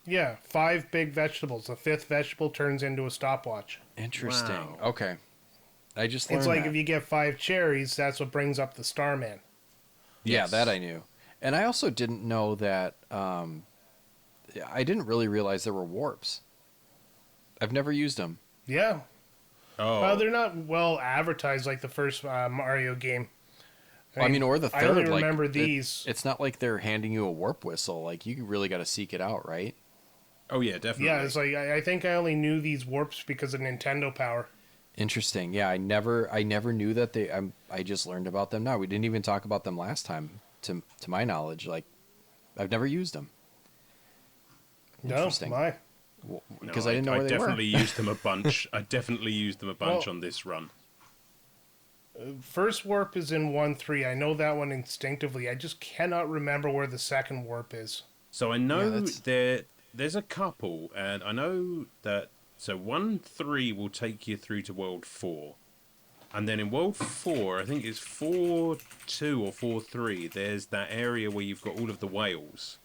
Yeah, 5 big vegetables. The 5th vegetable turns into a stopwatch. Interesting. Wow. Okay. I just learned It's like that. if you get 5 cherries, that's what brings up the Starman. Yeah, Yes. that I knew. And I also didn't know that... I didn't really realize there were warps. I've never used them. Yeah. Oh, Well, they're not well advertised like the first Mario game. I mean, or the third. I only like, remember these. It's not like they're handing you a warp whistle. Like, you really got to seek it out, right? oh yeah, definitely. Yeah, it's like I think I only knew these warps because of Nintendo Power. Interesting. Yeah, I never knew that they. I just learned about them now. We didn't even talk about them last time, to my knowledge. Like, I've never used them. Interesting. No, my. Because I didn't know where they definitely were. used them a bunch. I definitely used them a bunch Well- on this run. First warp is in 1-3. I know that one instinctively. I just cannot remember where the second warp is. So I know that's- there's a couple, and I know that. So 1-3 will take you through to World 4, and then in World 4, I think it's 4-2 or 4-3. There's that area where you've got all of the whales,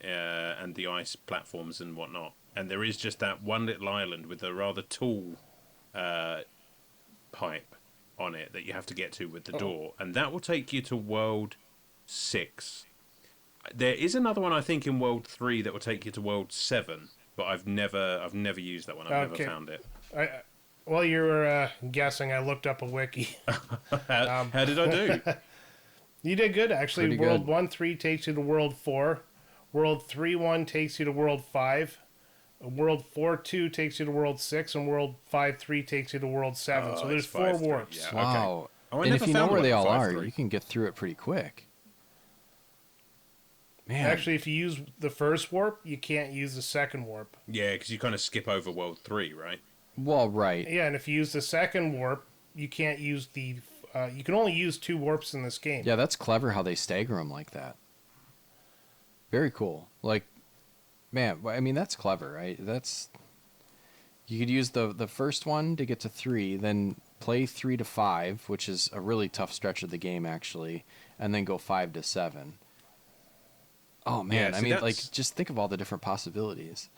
and the ice platforms and whatnot, and there is just that one little island with a rather tall pipe on it that you have to get to with the door, and that will take you to World 6. There is another one I think in World 3 that will take you to World 7, but I've never used that one. I've never found it. While you were guessing, I looked up a wiki. How did I do? You did good, actually. Pretty World good. 1-3 takes you to World 4. World 3-1 takes you to World 5. World 4-2 takes you to World 6, and World 5-3 takes you to World 7. So there's it's 4 5-3, warps. yeah. Wow. Okay. Oh, I And never if you know found where one they in all are, 5-3. you can get through it pretty quick. Man. Actually, if you use the first warp, you can't use the second warp. Yeah, because you kind of skip over World 3, right? Well, right. Yeah, and if you use the second warp, you can't use the... you can only use 2 warps in this game. Yeah, that's clever how they stagger them like that. Very cool. Like, man, I mean, that's clever, right? That's... You could use the first one to get to 3, then play 3 to 5, which is a really tough stretch of the game, actually, and then go 5 to 7. Oh, man, Yeah, I see, mean, like, that's- just think of all the different possibilities.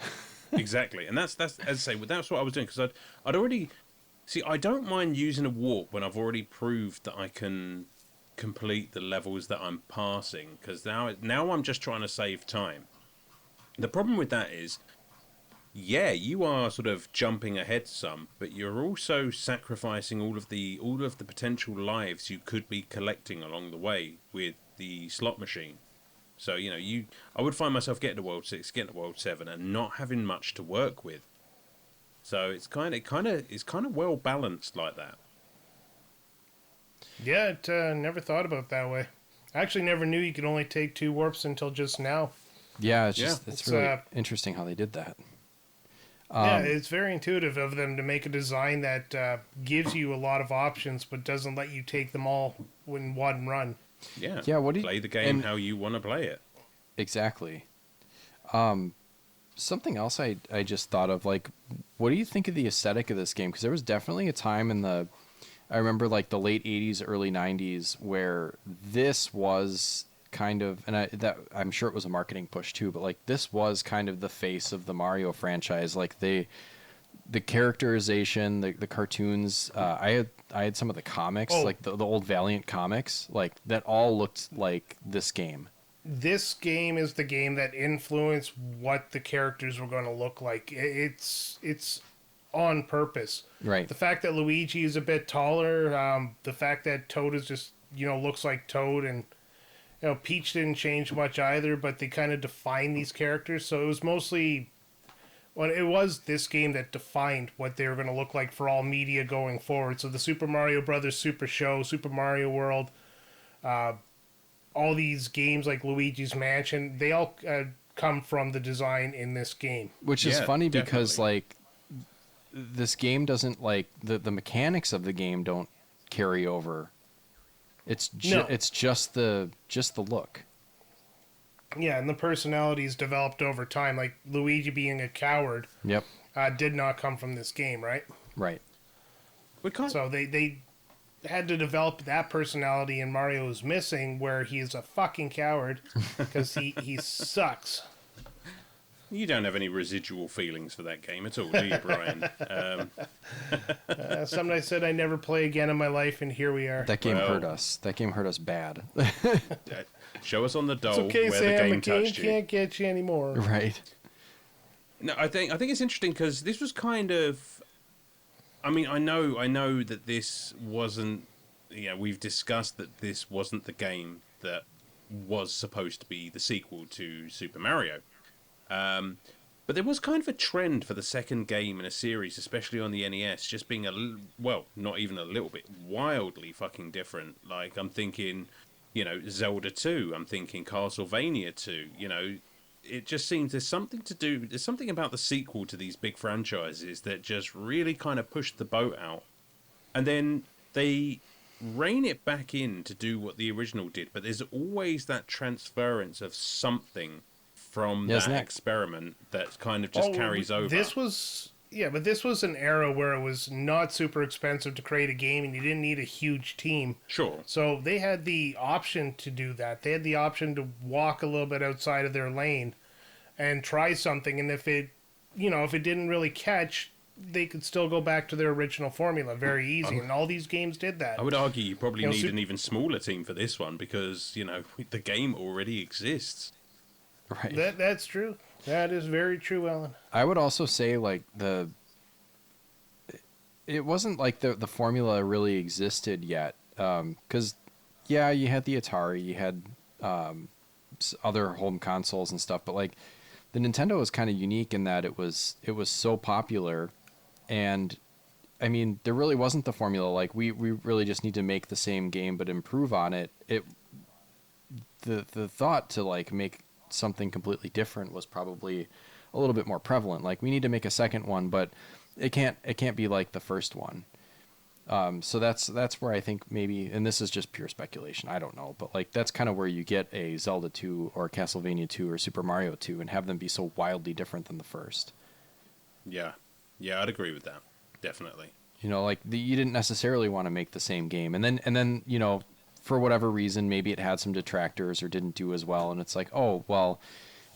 Exactly, and that's as I say, that's what I was doing because I'd already see. I don't mind using a warp when I've already proved that I can complete the levels that I'm passing because now I'm just trying to save time. The problem with that is, yeah, you are sort of jumping ahead some, but you're also sacrificing all of the potential lives you could be collecting along the way with the slot machine. So, you know, I would find myself getting to World 6, getting to World 7, and not having much to work with. So it's kind of well balanced like that. Yeah, never thought about it that way. I actually never knew you could only take 2 warps until just now. Yeah, it's It's, really interesting how they did that. Yeah, it's very intuitive of them to make a design that gives you a lot of options, but doesn't let you take them all in one run. Yeah. Yeah, what do you play the game how you want to play it? Exactly. Something else I just thought of, like, what do you think of the aesthetic of this game? Because there was definitely a time I remember like the late 80s, early 90s where this was kind of, and I'm sure it was a marketing push too, but like this was kind of the face of the Mario franchise. Like the characterization, the cartoons. I had some of the comics, like the old Valiant comics, like that all looked like this game. This game is the game that influenced what the characters were going to look like. It's on purpose. Right. The fact that Luigi is a bit taller, the fact that Toad is just, looks like Toad, and, Peach didn't change much either, but they kind of defined these characters. So it was mostly, it was this game that defined what they were going to look like for all media going forward. So the Super Mario Brothers Super Show, Super Mario World, all these games like Luigi's Mansion, they all come from the design in this game. Which is funny because, definitely. like, this game doesn't, like, the mechanics of the game don't carry over. It's just the look. Yeah, and the personalities developed over time. Like Luigi being a coward. Yep. Did not come from this game, right? Right. So they had to develop that personality, and Mario is missing, where he is a fucking coward because he sucks. You don't have any residual feelings for that game at all, do you, Brian? Something I said I never play again in my life, and here we are. That game hurt us. That game hurt us bad. Show us on the doll It's okay, where Sam. the game touched you. Can't get you anymore. Right. No, I think it's interesting because this was kind of. I mean, I know that this wasn't. We've discussed that this wasn't the game that was supposed to be the sequel to Super Mario. But there was kind of a trend for the second game in a series, especially on the NES, just being not even a little bit, wildly fucking different. Like, I'm thinking, Zelda 2, I'm thinking Castlevania 2, it just seems there's something about the sequel to these big franchises that just really kind of pushed the boat out. And then they rein it back in to do what the original did, but there's always that transference of something from that experiment that kind of just carries over. This was an era where it was not super expensive to create a game, and you didn't need a huge team. Sure. So they had the option to do that. They had the option to walk a little bit outside of their lane and try something, and if it didn't really catch, they could still go back to their original formula very easy, and all these games did that. I would argue you probably need an even smaller team for this one because, the game already exists. Right. That's true. That is very true, Alan. I would also say, like, it wasn't like the formula really existed yet. Because, you had the Atari, you had other home consoles and stuff, but, like, the Nintendo was kind of unique in that it was so popular, and, I mean, there really wasn't the formula. Like, we really just need to make the same game but improve on it. The thought to, like, make something completely different was probably a little bit more prevalent. Like, we need to make a second one, but it can't be like the first one. So that's where I think maybe, and this is just pure speculation, I don't know, but like that's kind of where you get a Zelda 2 or Castlevania 2 or Super Mario 2 and have them be so wildly different than the first. Yeah, I'd agree with that, definitely. Like you didn't necessarily want to make the same game, and then for whatever reason, maybe it had some detractors or didn't do as well, and it's like, oh, well,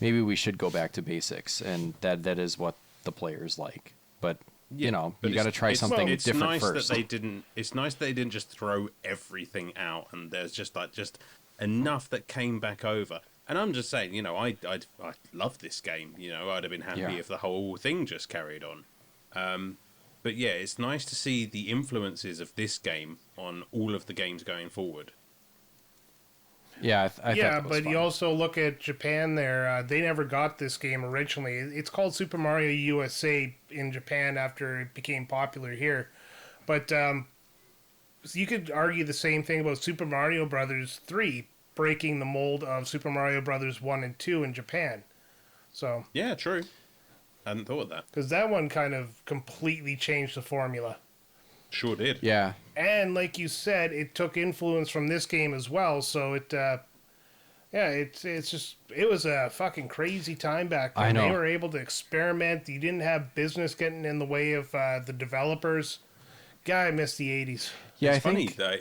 maybe we should go back to basics, and that is what the players like. But, you got to try something different first. It's nice that they didn't just throw everything out, and there's just enough that came back over. And I'm just saying, I love this game. I'd have been happy if the whole thing just carried on. But yeah, it's nice to see the influences of this game on all of the games going forward. Yeah, I thought that was but fun. you also look at Japan there. They never got this game originally. It's called Super Mario USA in Japan after it became popular here. But so you could argue the same thing about Super Mario Brothers 3 breaking the mold of Super Mario Brothers 1 and 2 in Japan. So Yeah, true. I hadn't thought of that. because that one kind of completely changed the formula. Sure did. Yeah, And like you said, it took influence from this game as well. So it, it was a fucking crazy time back then. I know. They were able to experiment. You didn't have business getting in the way of the developers. God, I miss the 80s. yeah. It's I funny think that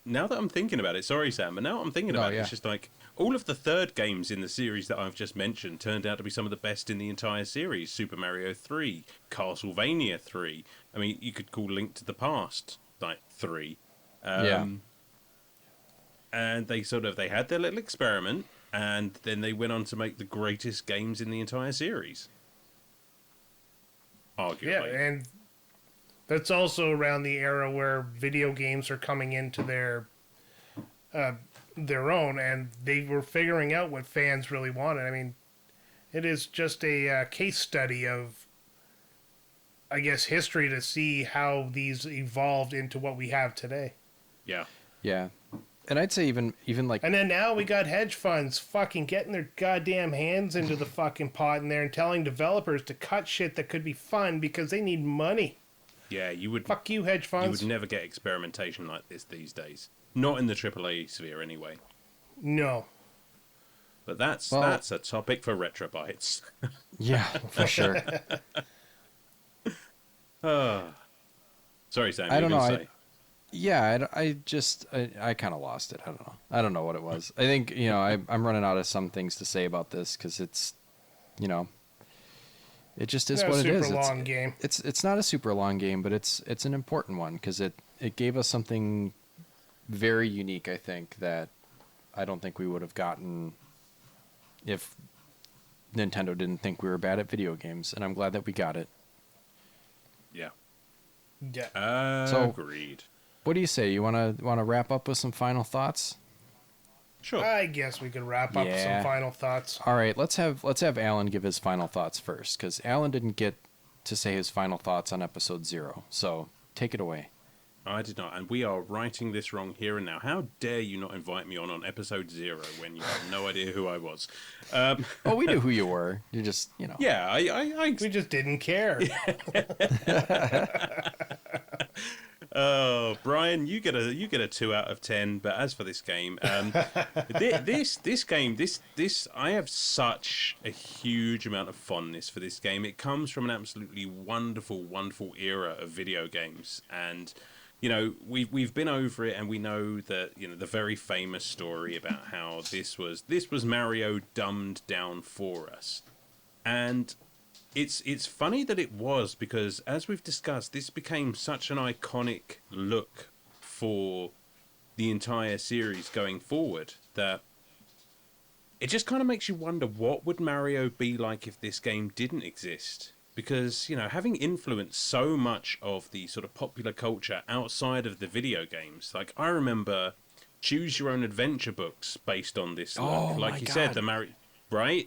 now that I'm thinking about it, sorry Sam, but now that I'm thinking about it, yeah. it's just like all of the third games in the series that I've just mentioned turned out to be some of the best in the entire series. Super Mario 3, Castlevania 3. I mean, you could call Link to the Past like 3. Yeah. And they had their little experiment, and then they went on to make the greatest games in the entire series. Yeah, Arguably. and that's also around the era where video games are coming into their own, and they were figuring out what fans really wanted. I mean, it is just a case study of, I guess, history to see how these evolved into what we have today. Yeah. yeah, and I'd say even like And then now we got hedge funds fucking getting their goddamn hands into the fucking pot in there and telling developers to cut shit that could be fun because they need money. Yeah, you would Fuck you, hedge you funds. would never get experimentation like this these days. Not in the AAA sphere anyway. No. But that's Well- a topic for Retrobites. yeah, for sure. Sorry, Sam. I you don't were know. gonna say. Yeah, I kind of lost it. I don't know what it was. I think I'm running out of some things to say about this because it's, it just is Not a what it is. super long game. It's not a super long game, but it's an important one because it gave us something very unique. I think that I don't think we would have gotten if Nintendo didn't think we were bad at video games, and I'm glad that we got it. Yeah. Yeah. So- Agreed. What do you say? You wanna wrap up with some final thoughts? Sure. I guess we could wrap up with Yeah. some final thoughts. All right, let's have Alan give his final thoughts first, because Alan didn't get to say his final thoughts on episode 0. So take it away. I did not, and we are writing this wrong here and now. How dare you not invite me on episode 0 when you have no idea who I was? Oh, we knew who you were. You just Yeah, I We just didn't care. Oh, Brian, you get a 2 out of 10. But as for this game, this game, I have such a huge amount of fondness for this game. It comes from an absolutely wonderful, wonderful era of video games, and we've been over it, and we know that the very famous story about how this was Mario dumbed down for us, and it's funny that it was, because as we've discussed, this became such an iconic look for the entire series going forward that it just kind of makes you wonder, what would Mario be like if this game didn't exist? Because, having influenced so much of the sort of popular culture outside of the video games, like I remember choose your own adventure books based on this look. Oh, like my you said, God.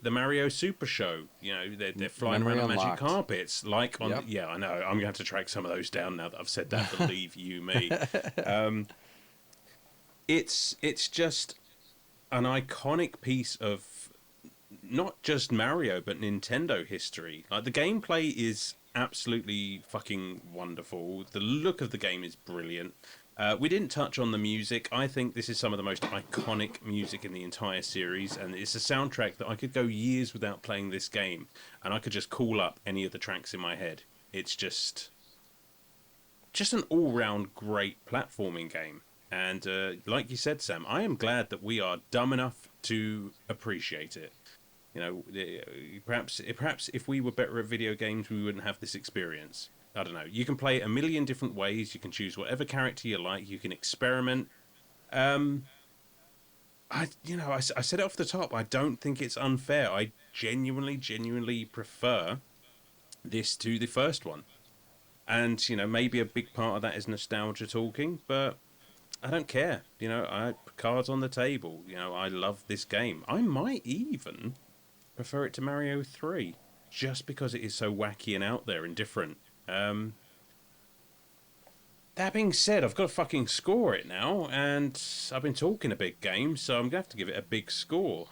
The Mario Super Show, they're flying Memory around on magic unlocked. carpets, like on. Yep. Yeah, I know. I'm going to have to track some of those down now that I've said that. Believe you me. It's just an iconic piece of not just Mario but Nintendo history. Like, the gameplay is absolutely fucking wonderful. The look of the game is brilliant. We didn't touch on the music. I think this is some of the most iconic music in the entire series, and it's a soundtrack that I could go years without playing this game, and I could just call up any of the tracks in my head. It's just an all-round great platforming game. And like you said, Sam, I am glad that we are dumb enough to appreciate it. Perhaps if we were better at video games, we wouldn't have this experience. I don't know. You can play it a million different ways. You can choose whatever character you like. You can experiment. I I said it off the top. I don't think it's unfair. I genuinely prefer this to the first one. And, maybe a big part of that is nostalgia talking, but I don't care. Cards on the table. I love this game. I might even prefer it to Mario 3, just because it is so wacky and out there and different. That being said, I've got to fucking score it now, and I've been talking a big game, so I'm going to have to give it a big score.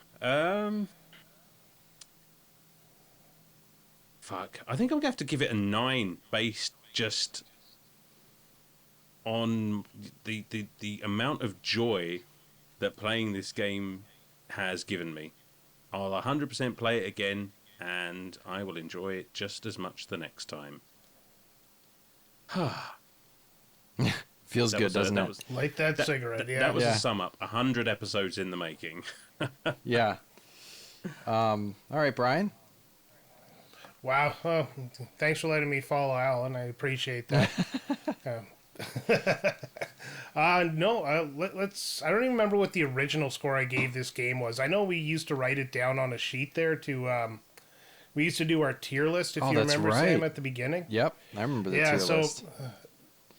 Fuck. I think I'm going to have to give it a 9, based just on the amount of joy that playing this game has given me. I'll 100% play it again, and I will enjoy it just as much the next time. Feels good, doesn't it? Light that cigarette. Yeah, that was a sum up. 100 episodes in the making. Yeah. All right, Brian. Wow. Oh, thanks for letting me follow Alan. I appreciate that. Let's. I don't even remember what the original score I gave this game was. I know we used to write it down on a sheet there to. We used to do our tier list, if you remember, right. Sam, at the beginning. Yep, I remember the tier list.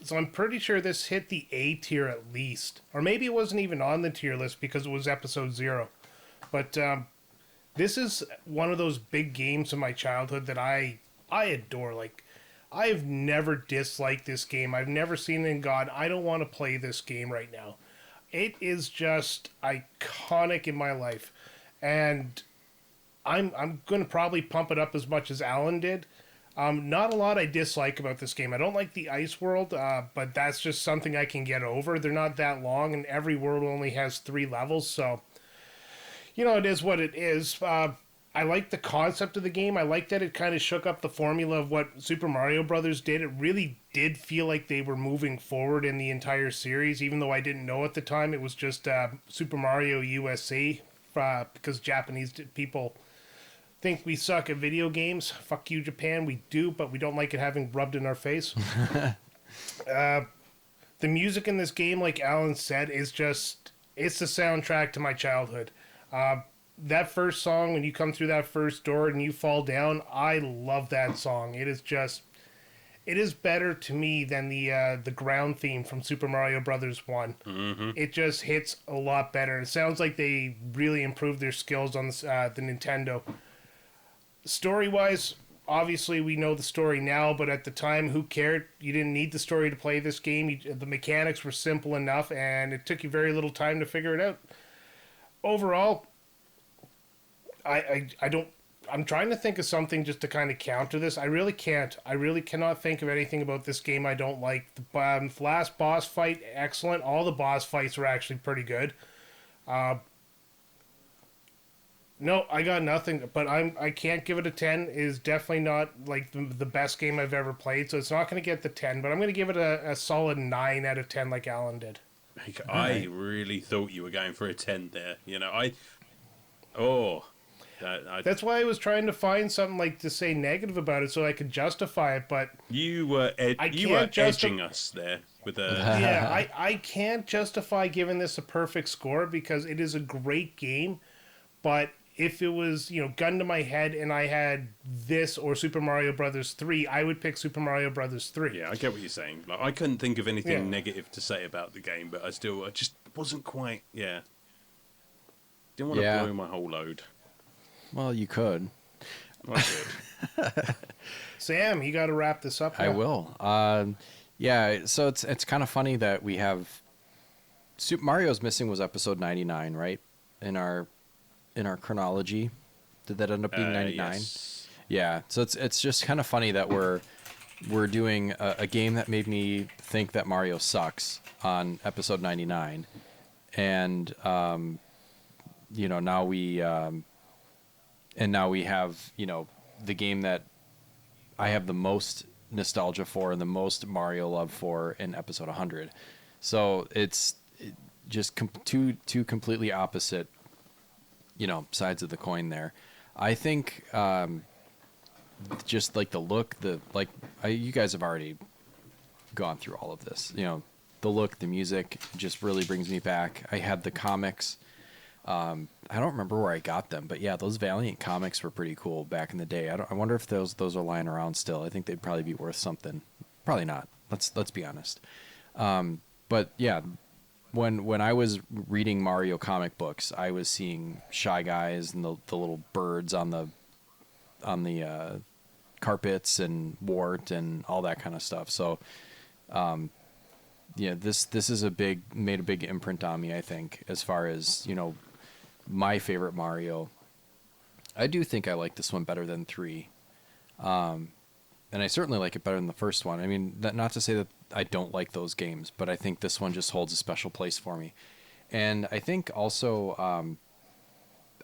So I'm pretty sure this hit the A tier at least. Or maybe it wasn't even on the tier list because it was episode 0. But this is one of those big games of my childhood that I adore. Like, I have never disliked this game. I've never seen it in God, I don't want to play this game right now. It is just iconic in my life. And I'm going to probably pump it up as much as Alan did. Not a lot I dislike about this game. I don't like the ice world, but that's just something I can get over. They're not that long, and every world only has 3 levels, so it is what it is. I like the concept of the game. I like that it kind of shook up the formula of what Super Mario Brothers did. It really did feel like they were moving forward in the entire series, even though I didn't know at the time it was just Super Mario USA, because Japanese people think we suck at video games. Fuck you, Japan. We do, but we don't like it having rubbed in our face. The music in this game, like Alan said, is just, it's the soundtrack to my childhood. That first song, when you come through that first door and you fall down, I love that song. It is better to me than the ground theme from Super Mario Brothers 1. Mm-hmm. It just hits a lot better. It sounds like they really improved their skills on the Nintendo. Story-wise, obviously we know the story now, but at the time, who cared? You didn't need the story to play this game. The mechanics were simple enough, and it took you very little time to figure it out. Overall, I'm trying to think of something just to kind of counter this. I really can't. I really cannot think of anything about this game I don't like. The last boss fight, excellent. All the boss fights were actually pretty good. No, I got nothing, but I can't give it a 10. It is definitely not like the best game I've ever played, so it's not going to get the 10, but I'm going to give it a solid 9 out of 10 like Alan did. I really thought you were going for a 10 there. That's why I was trying to find something like to say negative about it so I could justify it, but you were edging us there with a yeah. I can't justify giving this a perfect score because it is a great game, but if it was gun to my head and I had this or Super Mario Brothers 3, I would pick Super Mario Brothers 3. Yeah, I get what you're saying. Like, I couldn't think of anything negative to say about the game, but I just wasn't quite. Yeah, didn't want to blow my whole load. Well, you could. I could. Sam, you got to wrap this up now. I will. Yeah, so it's kind of funny that we have Super Mario's Missing was episode 99, right? In our chronology. Did that end up being 99? Yes. Yeah. So it's just kind of funny that we're doing a game that made me think that Mario sucks on episode 99, and now we have the game that I have the most nostalgia for and the most Mario love for in episode 100. So it's just two completely opposite sides of the coin there. I think just like the look, you guys have already gone through all of this. The look, the music just really brings me back. I had the comics I don't remember where I got them, but yeah, those Valiant comics were pretty cool back in the day. I wonder if those are lying around still. I think they'd probably be worth something. Probably not. Let's be honest. But yeah, when I was reading Mario comic books, I was seeing Shy Guys and the little birds on the carpets and Wart and all that kind of stuff. So, yeah, this is made a big imprint on me, I think, as far as, my favorite Mario. I do think I like this one better than 3. And I certainly like it better than the first one. I mean, not to say that I don't like those games, but I think this one just holds a special place for me. And I think also,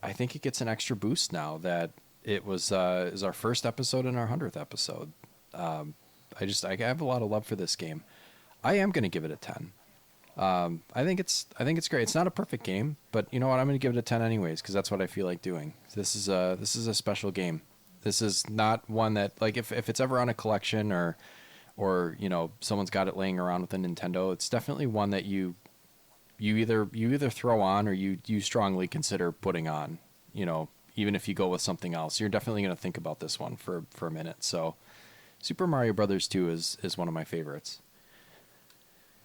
I think it gets an extra boost now that it was is our first episode and our 100th episode. I have a lot of love for this game. I am going to give it a 10. I think it's great. It's not a perfect game, but you know what? I'm going to give it a 10 anyways because that's what I feel like doing. This is a special game. This is not one that, like, if it's ever on a collection or someone's got it laying around with a Nintendo, it's definitely one that you either throw on or you strongly consider putting on. Even if you go with something else, you're definitely going to think about this one for a minute. So, Super Mario Brothers 2 is one of my favorites.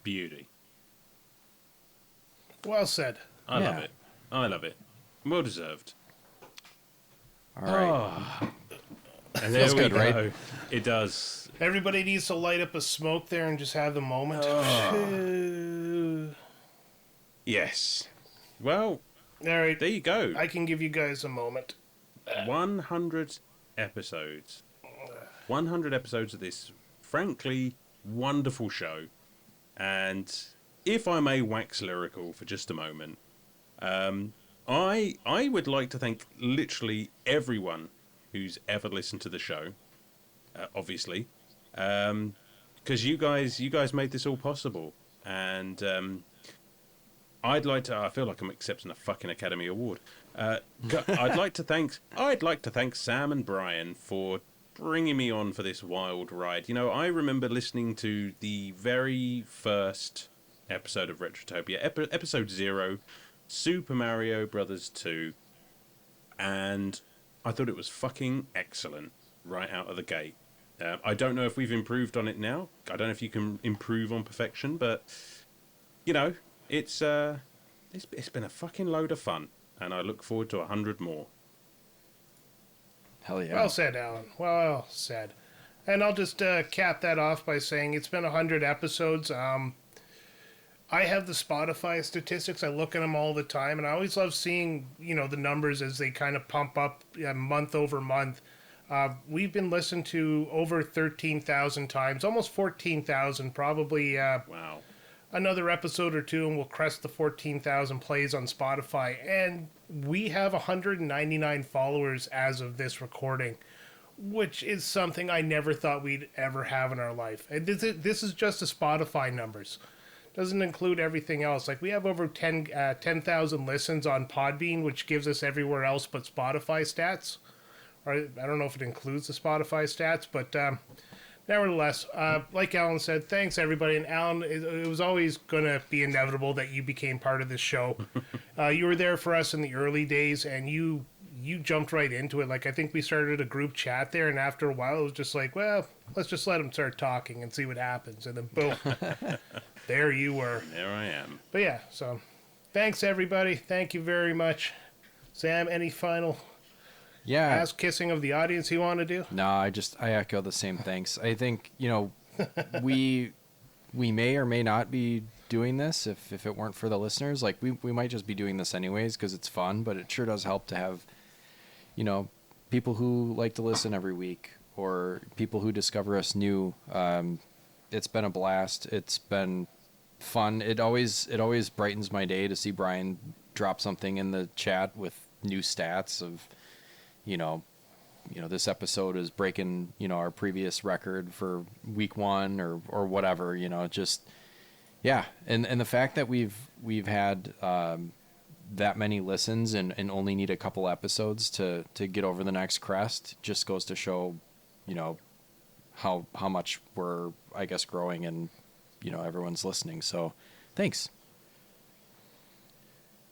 Beauty. Well said. I love it. Well deserved. All right. And there Feels we good, go. right? It does. Everybody needs to light up a smoke there and just have the moment. Yes. Well, All right. there you go. I can give you guys a moment. 100 episodes. 100 episodes of this, frankly, wonderful show. And if I may wax lyrical for just a moment, I would like to thank literally everyone who's ever listened to the show, obviously, because you guys made this all possible. And I feel like I'm accepting a fucking Academy Award. I'd like to thank Sam and Brian for bringing me on for this wild ride. I remember listening to the very first episode of Retrotopia, episode 0, Super Mario Brothers 2, and I thought it was fucking excellent right out of the gate. I don't know if we've improved on it now. I don't know if you can improve on perfection, but it's been a fucking load of fun, and I look forward to 100 more. Hell yeah. Well said, Alan. Well said. And I'll just cap that off by saying it's been 100 episodes. I have the Spotify statistics. I look at them all the time, and I always love seeing, the numbers as they kind of pump up month over month. We've been listened to over 13,000 times, almost 14,000, probably. Wow. Another episode or two and we'll crest the 14,000 plays on Spotify. And we have 199 followers as of this recording, which is something I never thought we'd ever have in our life. And this is just the Spotify numbers. Doesn't include everything else. Like, we have over 10,000 listens on Podbean, which gives us everywhere else but Spotify stats. Or I don't know if it includes the Spotify stats, but nevertheless, like Alan said, thanks everybody. And Alan, it was always going to be inevitable that you became part of this show. You were there for us in the early days, and you jumped right into it. Like, I think we started a group chat there, and after a while, it was just like, well, let's just let them start talking and see what happens. And then boom, there you were. There I am. But yeah, so thanks everybody. Thank you very much. Sam, any final ass kissing of the audience you want to do? No, I echo the same thanks. I think, we may or may not be doing this if it weren't for the listeners. Like, we might just be doing this anyways because it's fun, but it sure does help to have, people who like to listen every week or people who discover us new. It's been a blast. It's been fun. It always brightens my day to see Brian drop something in the chat with new stats of, this episode is breaking, our previous record for week 1 or whatever, just, yeah. And the fact that we've had, that many listens and only need a couple episodes to get over the next crest just goes to show, how much we're, I guess, growing and, everyone's listening. So thanks.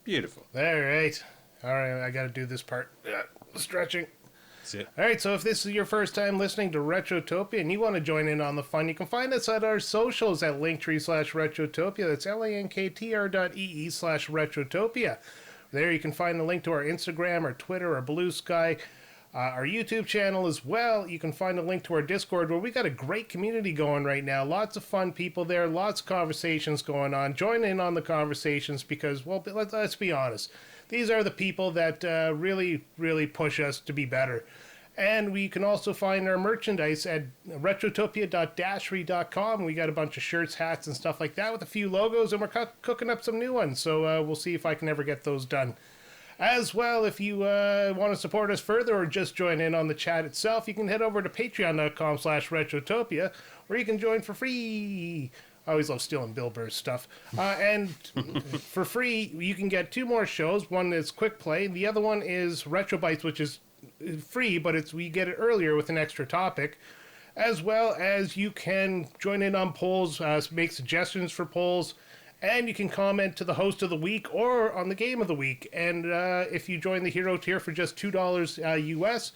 Beautiful. All right. All right, I got to do this part. Stretching. That's it. All right, so if this is your first time listening to Retrotopia and you want to join in on the fun, you can find us at our socials at linktree/Retrotopia. That's linktr.ee/Retrotopia. There you can find the link to our Instagram, our Twitter, our Blue Sky, our YouTube channel as well. You can find a link to our Discord where we got a great community going right now. Lots of fun people there, lots of conversations going on. Join in on the conversations because, well, let's be honest. These are the people that really, really push us to be better. And we can also find our merchandise at retrotopia.dashery.com. We got a bunch of shirts, hats, and stuff like that with a few logos, and we're cooking up some new ones. So we'll see if I can ever get those done. As well, if you want to support us further or just join in on the chat itself, you can head over to patreon.com/retrotopia, where you can join for free. I always love stealing Bill Burr's stuff. And for free, you can get 2 more shows. One is Quick Play. The other one is Retro Bites, which is free, but we get it earlier with an extra topic. As well as you can join in on polls, make suggestions for polls, and you can comment to the host of the week or on the game of the week. And if you join the Hero tier for just $2 US,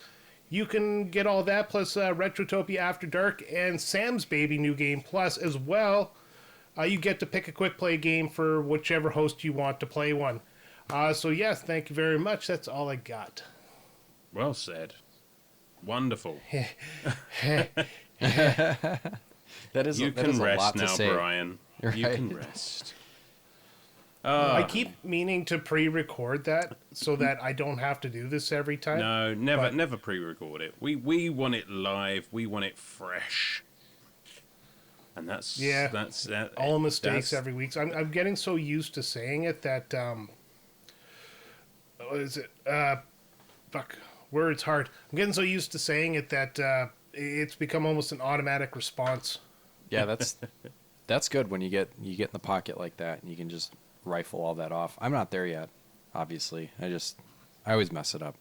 you can get all that, plus Retrotopia After Dark and Sam's Baby New Game Plus as well. You get to pick a quick play game for whichever host you want to play one. So yes, thank you very much. That's all I got. Well said. Wonderful. That is You that can is a rest lot now, to say. Brian. You Right. can rest. I keep meaning to pre-record that so that I don't have to do this every time. No, never pre-record it. We want it live. We want it fresh. And that's all mistakes that's- every week. So I'm getting so used to saying it that what is it? Fuck, words hard. I'm getting so used to saying it that it's become almost an automatic response. Yeah, that's good when you get in the pocket like that and you can just rifle all that off. I'm not there yet, obviously. I always mess it up.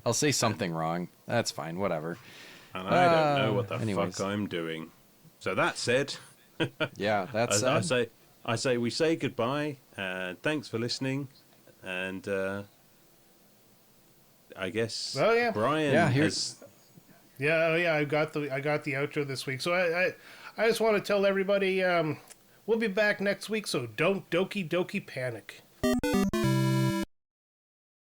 I'll say something wrong. That's fine, whatever. And I don't know what the anyways. fuck I'm doing. So that said, Yeah, that's I say we say goodbye and thanks for listening. And I guess Brian has. Yeah, I got the outro this week. So I just want to tell everybody we'll be back next week. So don't doki panic.